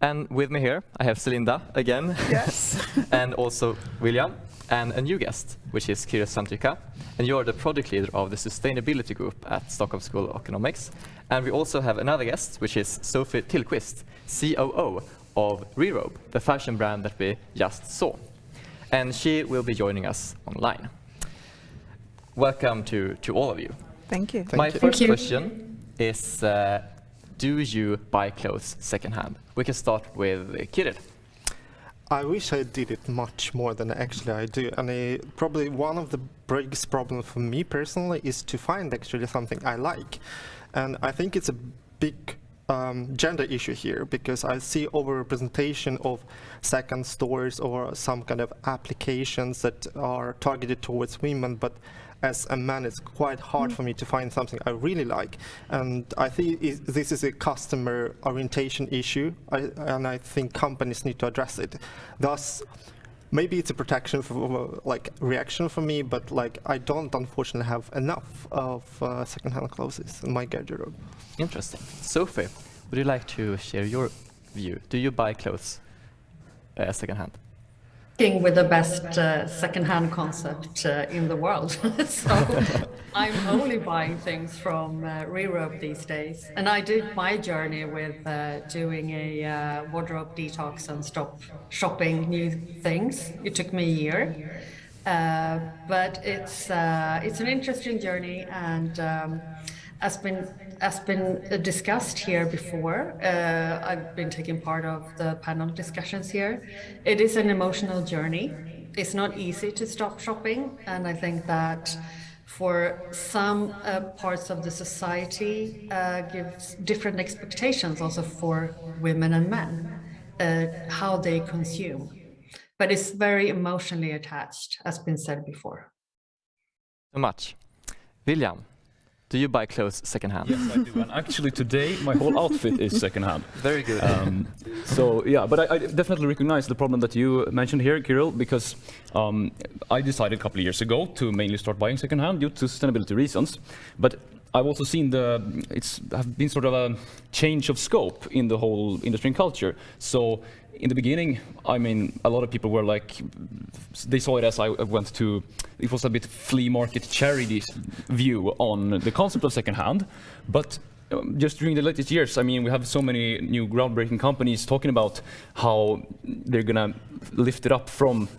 And with me here, I have Celinda again. Yes. And also William, and a new guest, which is Kira Santrika. And you're the project leader of the sustainability group at Stockholm School of Economics. And we also have another guest, which is Sophie Tillqvist, COO of Rerobe, the fashion brand that we just saw. And she will be joining us online. Welcome to all of you. Thank you. My first question is, do you buy clothes secondhand? We can start with Kirill. I wish I did it much more than actually I do. And probably one of the biggest problems for me personally is to find actually something I like. And I think it's a big gender issue here, because I see overrepresentation of second stores or some kind of applications that are targeted towards women, but as a man, it's quite hard for me to find something I really like. And I think this is a customer orientation issue, and I think companies need to address it. Thus, maybe it's a protection for reaction for me, but I don't unfortunately have enough of secondhand clothes in my garderobe. Interesting. Sophie, would you like to share your view? Do you buy clothes secondhand? With the best secondhand concept in the world. So I'm only buying things from Rerobe these days. And I did my journey with doing a wardrobe detox and stop shopping new things. It took me a year. But it's an interesting journey, and as been discussed here before, I've been taking part of the panel discussions here. It is an emotional journey. It's not easy to stop shopping, and I think that for some parts of the society gives different expectations also for women and men, how they consume. But it's very emotionally attached, as been said before. So much. William, do you buy clothes secondhand? Yes, I do. And actually today, my whole outfit is secondhand. Very good. So yeah, but I definitely recognize the problem that you mentioned here, Kirill, because I decided a couple of years ago to mainly start buying secondhand due to sustainability reasons. But I've also seen it's have been sort of a change of scope in the whole industry and culture. So in the beginning, I mean, a lot of people were like, they saw it as I went to, it was a bit flea market charity view on the concept of secondhand. But just during the latest years, I mean, we have so many new groundbreaking companies talking about how they're gonna lift it up from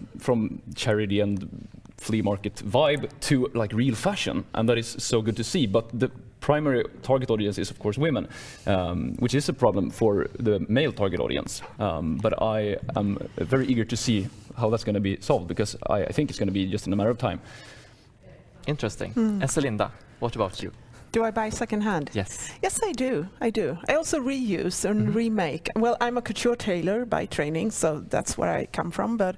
charity and flea market vibe to like real fashion, and that is so good to see. But the primary target audience is of course women, which is a problem for the male target audience. But I am very eager to see how that's going to be solved, because I think it's going to be just in a matter of time. Interesting. And Celinda, what about you? Do I buy secondhand? Yes. Yes, I do. I also reuse and remake. Well, I'm a couture tailor by training, so that's where I come from, but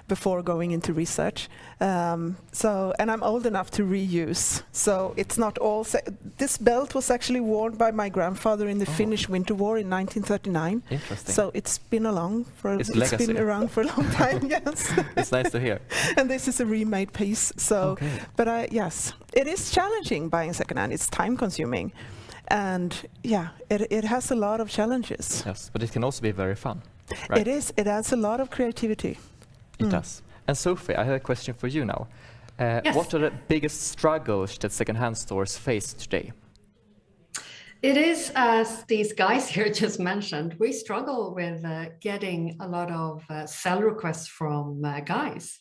before going into research. And I'm old enough to reuse. So it's not all... This belt was actually worn by my grandfather in the Finnish Winter War in 1939. Interesting. So it's been around for a long time, yes. It's nice to hear. And this is a remade piece. So, but yes, it is challenging buying secondhand. It's time consuming, and yeah, it has a lot of challenges. Yes, but it can also be very fun, right? It is. It adds a lot of creativity. It does. And Sophie, I have a question for you now. Yes. What are the biggest struggles that secondhand stores face today? It is, as these guys here just mentioned, we struggle with getting a lot of sell requests from guys.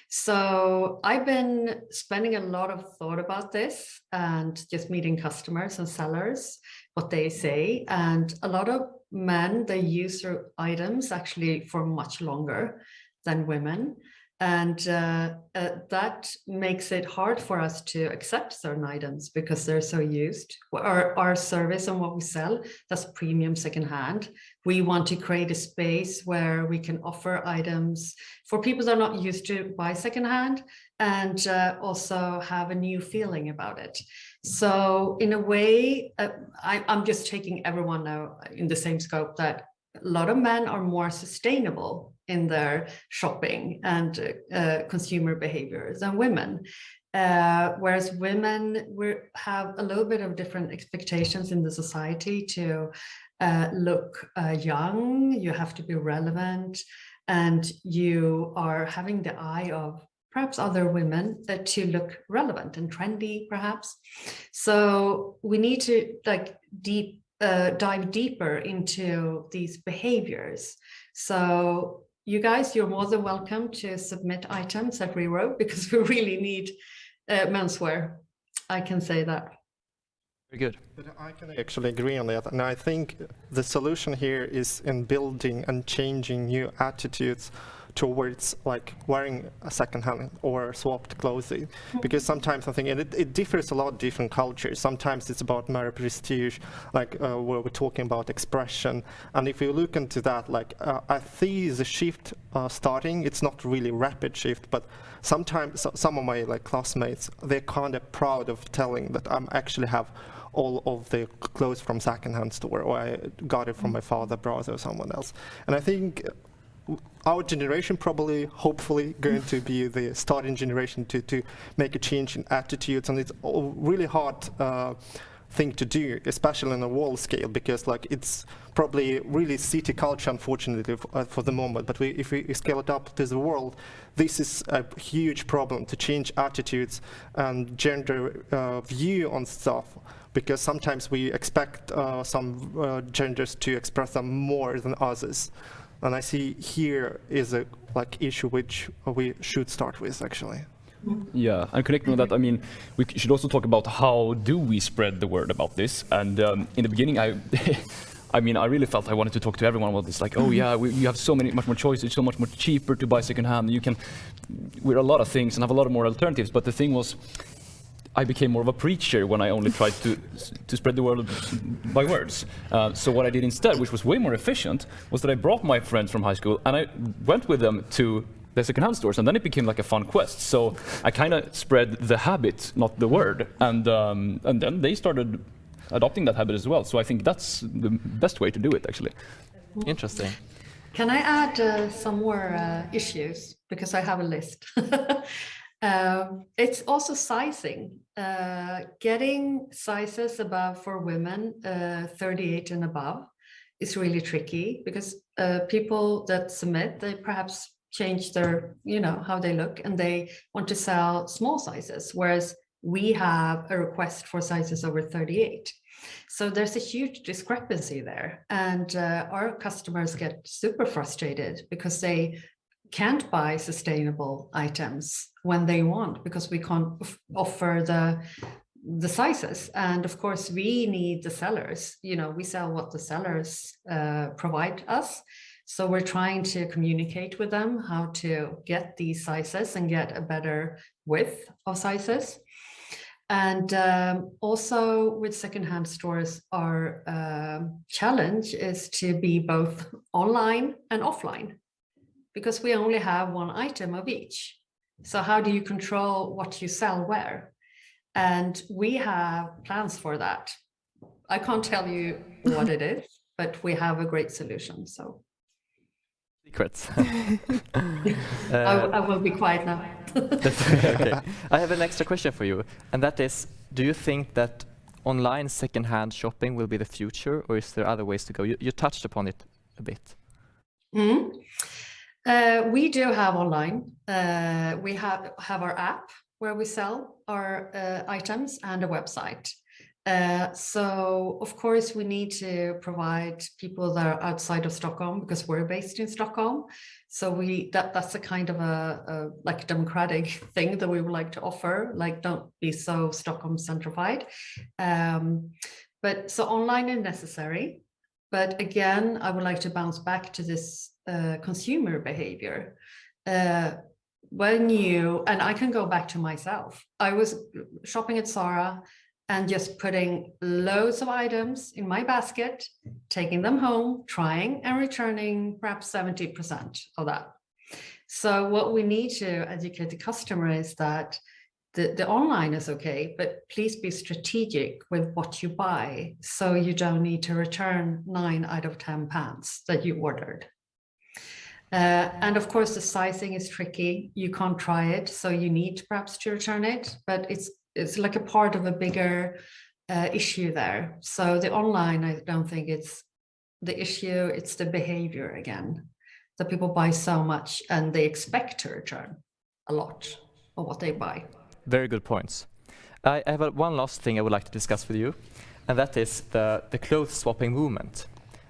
So I've been spending a lot of thought about this and just meeting customers and sellers, what they say. And a lot of men, they use their items actually for much longer than women. And that makes it hard for us to accept certain items because they're so used. Our service and what we sell, that's premium secondhand. We want to create a space where we can offer items for people that are not used to buy secondhand and also have a new feeling about it. So in a way, I'm just taking everyone now in the same scope that a lot of men are more sustainable in their shopping and consumer behavior than women. Whereas women have a little bit of different expectations in the society to look young, you have to be relevant, and you are having the eye of perhaps other women to look relevant and trendy, perhaps. So we need to dive deeper into these behaviors. So you guys, you're more than welcome to submit items at Rero because we really need menswear. I can say that. Very good. But I can actually agree on that, and I think the solution here is in building and changing new attitudes towards like wearing a secondhand or swapped clothing, because sometimes I think, and it differs a lot, different cultures. Sometimes it's about mere prestige, like where we're talking about expression. And if you look into that, like I see the shift starting. It's not really rapid shift, but sometimes some of my like classmates, they're kind of proud of telling that I actually have all of the clothes from secondhand store, or I got it from my father, brother, or someone else. And I think our generation probably, hopefully, going to be the starting generation to make a change in attitudes, and it's a really hard thing to do, especially on a world scale, because like it's probably really city culture, unfortunately, for the moment. But if we scale it up to the world, this is a huge problem to change attitudes and gender view on stuff, because sometimes we expect some genders to express them more than others. And I see here is a issue which we should start with, actually. Yeah, and connecting with that, I mean, we should also talk about how do we spread the word about this. And in the beginning, I mean, I really felt I wanted to talk to everyone about this. Like, oh yeah, you have much more choices, so much more cheaper to buy secondhand. You can wear a lot of things and have a lot of more alternatives. But the thing was, I became more of a preacher when I only tried to spread the word by words. So what I did instead, which was way more efficient, was that I brought my friends from high school and I went with them to the secondhand stores, and then it became like a fun quest. So I kind of spread the habit, not the word, and then they started adopting that habit as well. So I think that's the best way to do it, actually. Interesting. Can I add some more issues, because I have a list. It's also sizing. Getting sizes above for women 38 and above is really tricky, because people that submit, they perhaps change their, how they look, and they want to sell small sizes, whereas we have a request for sizes over 38. So there's a huge discrepancy there, and our customers get super frustrated because they can't buy sustainable items when they want, because we can't offer the sizes. And of course we need the sellers, we sell what the sellers provide us. So we're trying to communicate with them how to get these sizes and get a better width of sizes. And also with secondhand stores, our challenge is to be both online and offline, because we only have one item of each. So how do you control what you sell where? And we have plans for that. I can't tell you what it is, but we have a great solution. So secrets. I will be quiet now. Okay. I have an extra question for you, and that is, do you think that online secondhand shopping will be the future, or is there other ways to go? You touched upon it a bit. We do have online. We have our app where we sell our items, and a website. So of course we need to provide people that are outside of Stockholm, because we're based in Stockholm. So that's a kind of a like democratic thing that we would like to offer, like don't be so Stockholm centrified. But so online is necessary. But again, I would like to bounce back to this consumer behavior. And I can go back to myself. I was shopping at Zara and just putting loads of items in my basket, taking them home, trying and returning perhaps 70% of that. So what we need to educate the customer is that the online is okay, but please be strategic with what you buy so you don't need to return 9 out of 10 pants that you ordered. And of course, the sizing is tricky. You can't try it, so you need perhaps to return it, but it's like a part of a bigger issue there. So the online, I don't think it's the issue, it's the behavior again. That people buy so much and they expect to return a lot of what they buy. Very good points. I have one last thing I would like to discuss with you, and that is the clothes swapping movement,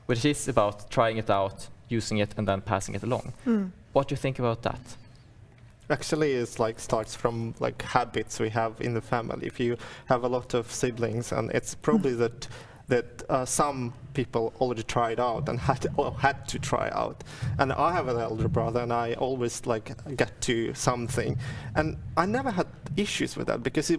which is about trying it out, using it, and then passing it along. What do you think about that? Actually, it's like starts from like habits we have in the family. If you have a lot of siblings, and it's probably that some people already tried out and had to try out. And I have an elder brother, and I always like get to something, and I never had issues with that, because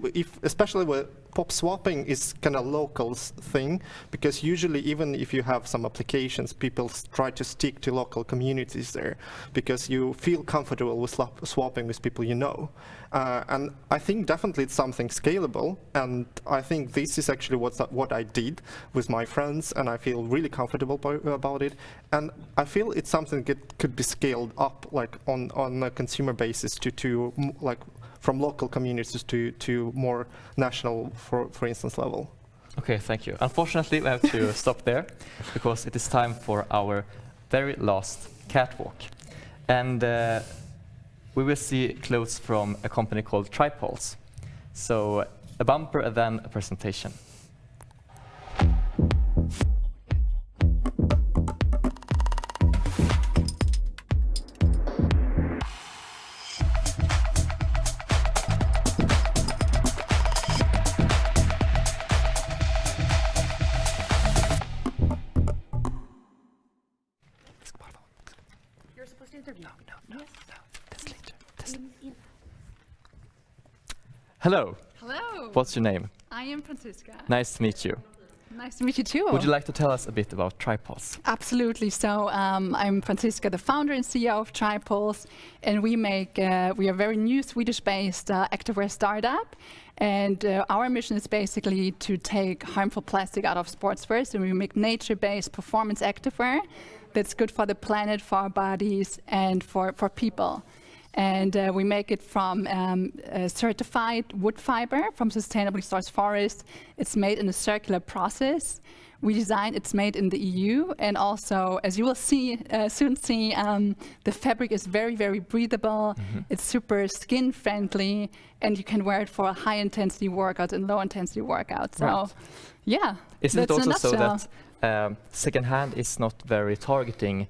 especially with pop swapping is kind of local thing, because usually even if you have some applications, people try to stick to local communities there, because you feel comfortable with swapping with people you know. And I think definitely it's something scalable, and I think this is actually what I did with my friends, and I feel really comfortable about it. And I feel it's something that could be scaled up, like on a consumer basis to like from local communities to more national, for instance, level. Okay, thank you. Unfortunately, we have to stop there, because it is time for our very last catwalk. And we will see clothes from a company called Catwalk. So a bumper and then a presentation. You're supposed to interview. No. That's later. Hello. Hello. What's your name? I am Francisca. Nice to meet you. Nice to meet you too. Would you like to tell us a bit about Catwalk? Absolutely. So I'm Francisca, the founder and CEO of Catwalk, and we are a very new Swedish-based activewear startup. And our mission is basically to take harmful plastic out of sportswear. So we make nature-based performance activewear that's good for the planet, for our bodies, and for people. And we make it from certified wood fiber from sustainably sourced forest. It's made in a circular process. It's made in the EU, and also, as you will soon see, the fabric is very, very breathable. It's super skin friendly, and you can wear it for a high intensity workout and low intensity workout. So, right. Yeah. Isn't it also so that Secondhand is not very targeting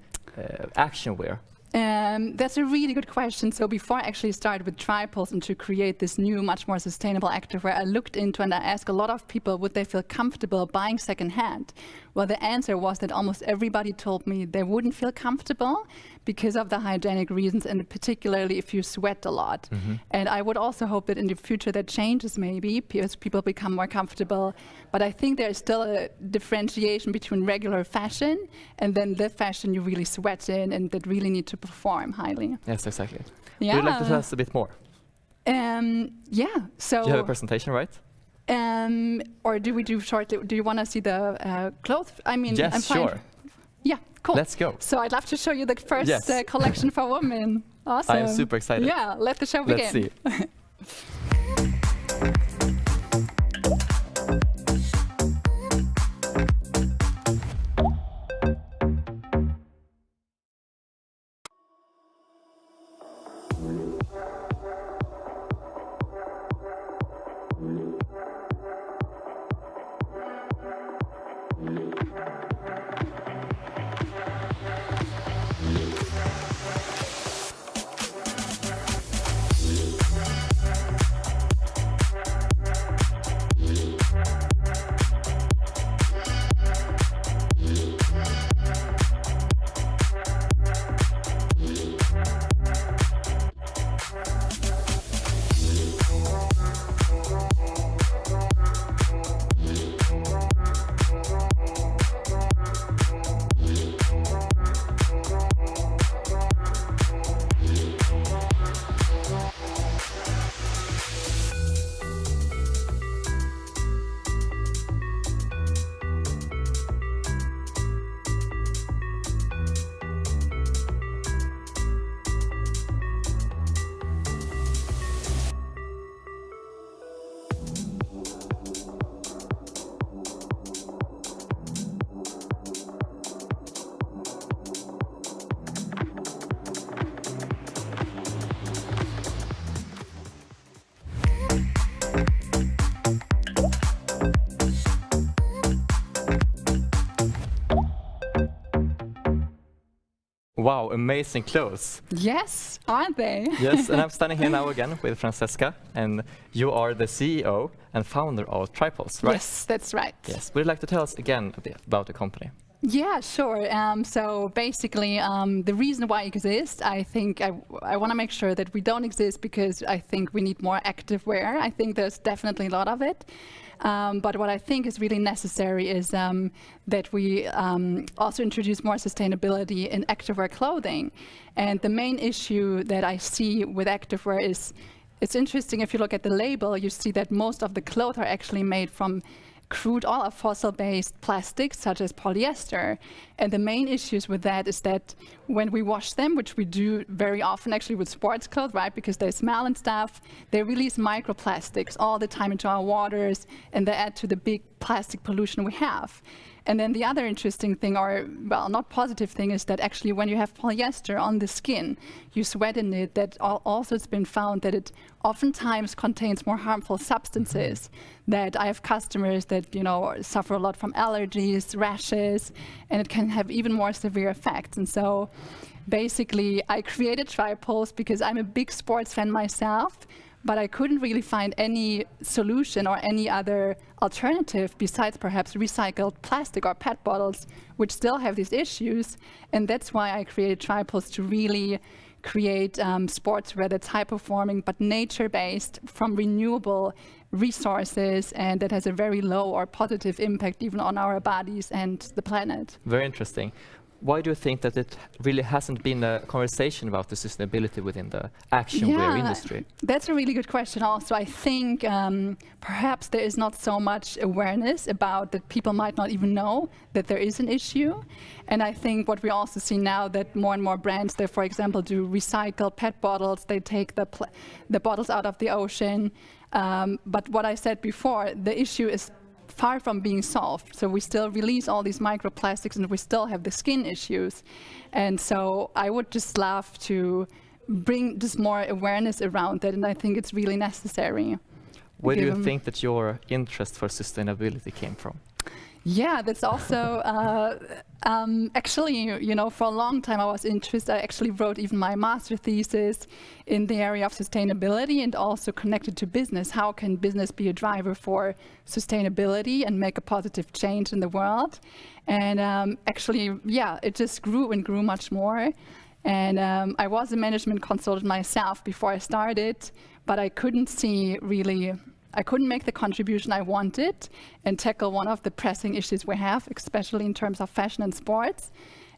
action wear? That's a really good question. So before I actually started with Triples and to create this new, much more sustainable activewear, I looked into and I asked a lot of people, would they feel comfortable buying secondhand? Well, the answer was that almost everybody told me they wouldn't feel comfortable because of the hygienic reasons, and particularly if you sweat a lot. And I would also hope that in the future that changes maybe, because people become more comfortable. But I think there's still a differentiation between regular fashion and then the fashion you really sweat in and that really need to perform highly. Yes, exactly. Yeah. Would you like to tell us a bit more? Yeah. So you have a presentation, right? Or do we do shortly? Do you want to see the clothes? I mean, yes, I'm fine. Sure. Yeah, cool. Let's go. So I'd love to show you the first collection for women. Awesome. I am super excited. Yeah, let the show begin. Let's see. Wow, amazing clothes. Yes, aren't they? Yes, and I'm standing here now again with Francesca, and you are the CEO and founder of Triples, right? Yes, that's right. Yes. Would you like to tell us again a bit about the company? Yeah, sure. So basically, the reason why I exist, I think I want to make sure that we don't exist because I think we need more activewear. I think there's definitely a lot of it. But what I think is really necessary is that we also introduce more sustainability in activewear clothing. And the main issue that I see with activewear is, it's interesting if you look at the label, you see that most of the clothes are actually made from crude oil or fossil-based plastics such as polyester. And the main issues with that is that when we wash them, which we do very often actually with sports clothes, right, because they smell and stuff, they release microplastics all the time into our waters, and they add to the big plastic pollution we have. And then the other interesting thing, or, well, not positive thing, is that actually when you have polyester on the skin, you sweat in it, that also it's been found that it oftentimes contains more harmful substances. That I have customers that, you know, suffer a lot from allergies, rashes, and it can have even more severe effects. And so basically I created Triples because I'm a big sports fan myself, but I couldn't really find any solution or any other alternative besides perhaps recycled plastic or PET bottles, which still have these issues. And that's why I created Triples, to really create sportswear that's high-performing but nature-based from renewable resources, and that has a very low or positive impact even on our bodies and the planet. Very interesting. Why do you think that it really hasn't been a conversation about the sustainability within the action wear industry? That's a really good question also. I think perhaps there is not so much awareness about that. People might not even know that there is an issue. And I think what we also see now, that more and more brands, they, for example, do recycled PET bottles. They take the bottles out of the ocean. But what I said before, the issue is far from being solved. So we still release all these microplastics, and we still have the skin issues. And so I would just love to bring just more awareness around that, and I think it's really necessary. Where do you think that your interest for sustainability came from? Yeah, that's also actually, you know, for a long time I was interested. I actually wrote even my master thesis in the area of sustainability, and also connected to business. How can business be a driver for sustainability and make a positive change in the world? And actually, yeah, it just grew and grew much more. And I was a management consultant myself before I started, but I couldn't see really, I couldn't make the contribution I wanted and tackle one of the pressing issues we have, especially in terms of fashion and sports.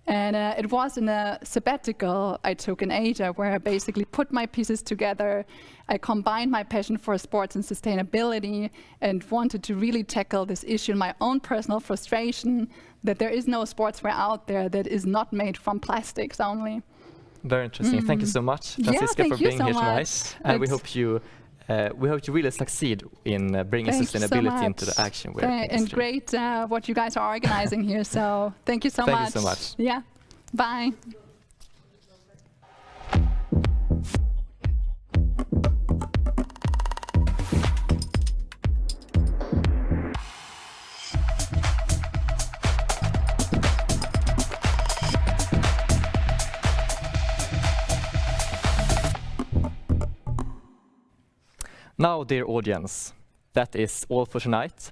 And it was in a sabbatical I took in Asia, where I basically put my pieces together. I combined my passion for sports and sustainability, and wanted to really tackle this issue in my own personal frustration, that there is no sportswear out there that is not made from plastics only. Very interesting. Thank you so much, Francisca, for being here tonight. And we hope you really succeed in bringing sustainability into the action wear industry. And great what you guys are organizing here. So thank you so much. Thank you so much. Yeah. Bye. Now, dear audience, that is all for tonight.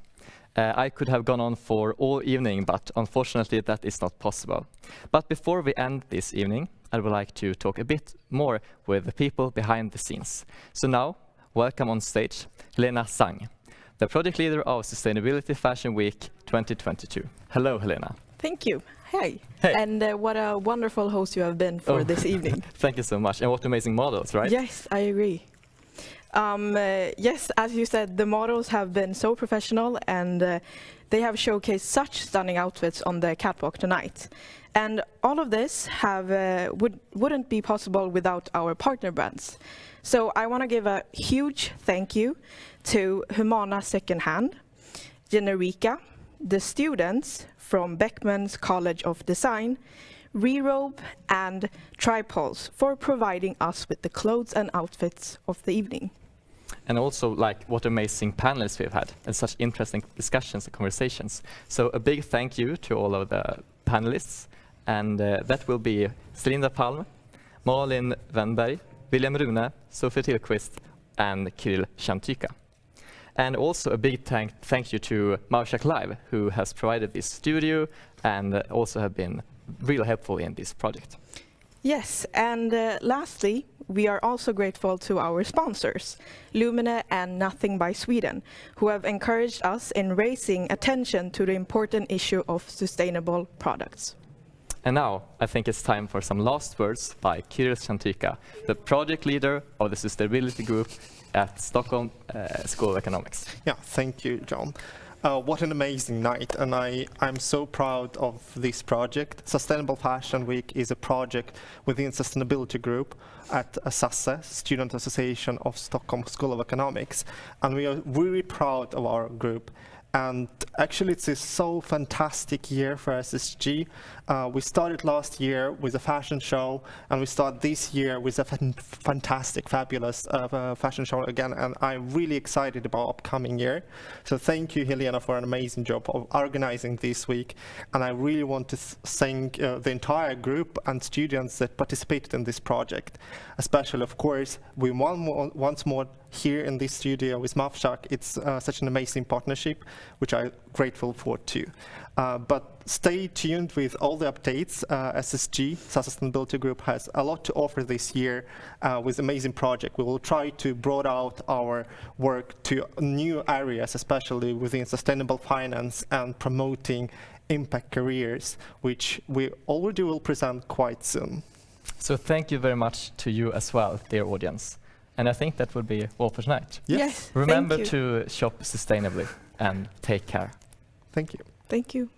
I could have gone on for all evening, but unfortunately that is not possible. But before we end this evening, I would like to talk a bit more with the people behind the scenes. So now, welcome on stage, Helena Sang, the project leader of Sustainability Fashion Week 2022. Hello, Helena. Thank you. Hey. Hey. And what a wonderful host you have been for this evening. Thank you so much. And what amazing models, right? Yes, I agree. Yes, as you said, the models have been so professional, and they have showcased such stunning outfits on the catwalk tonight. And all of this wouldn't be possible without our partner brands. So I want to give a huge thank you to Humana Secondhand, Generica, the students from Beckman's College of Design, Rerobe, and Triples for providing us with the clothes and outfits of the evening. And also, like, what amazing panelists we've had, and such interesting discussions and conversations. So a big thank you to all of the panelists, and that will be Celinda Palm, Malin Wennberg, William Rune, Sofie Tillqvist, and Kirill Shantyka. And also a big thank you to Maushak Live, who has provided this studio and also have been really helpful in this project. Yes, and lastly, we are also grateful to our sponsors, Lumine and Nothing by Sweden, who have encouraged us in raising attention to the important issue of sustainable products. And now, I think it's time for some last words by Kirill Shantyka, the project leader of the sustainability group at Stockholm School of Economics. Yeah, thank you, John. What an amazing night, and I'm so proud of this project. Sustainable Fashion Week is a project within Sustainability Group at SASE, Student Association of Stockholm School of Economics, and we are really proud of our group. And actually, it's a so fantastic year for SSG. We started last year with a fashion show, and we start this year with a fantastic, fabulous fashion show again. And I'm really excited about upcoming year. So thank you, Helena, for an amazing job of organizing this week. And I really want to thank the entire group and students that participated in this project. Especially, of course, we once more here in this studio with Maushak. It's such an amazing partnership, which I'm grateful for too. But stay tuned with all the updates. SSG, Sustainability Group, has a lot to offer this year with amazing project. We will try to broaden out our work to new areas, especially within sustainable finance and promoting impact careers, which we already will present quite soon. So thank you very much to you as well, dear audience. And I think that would be all for tonight. Yes. Remember to shop sustainably and take care. Thank you. Thank you.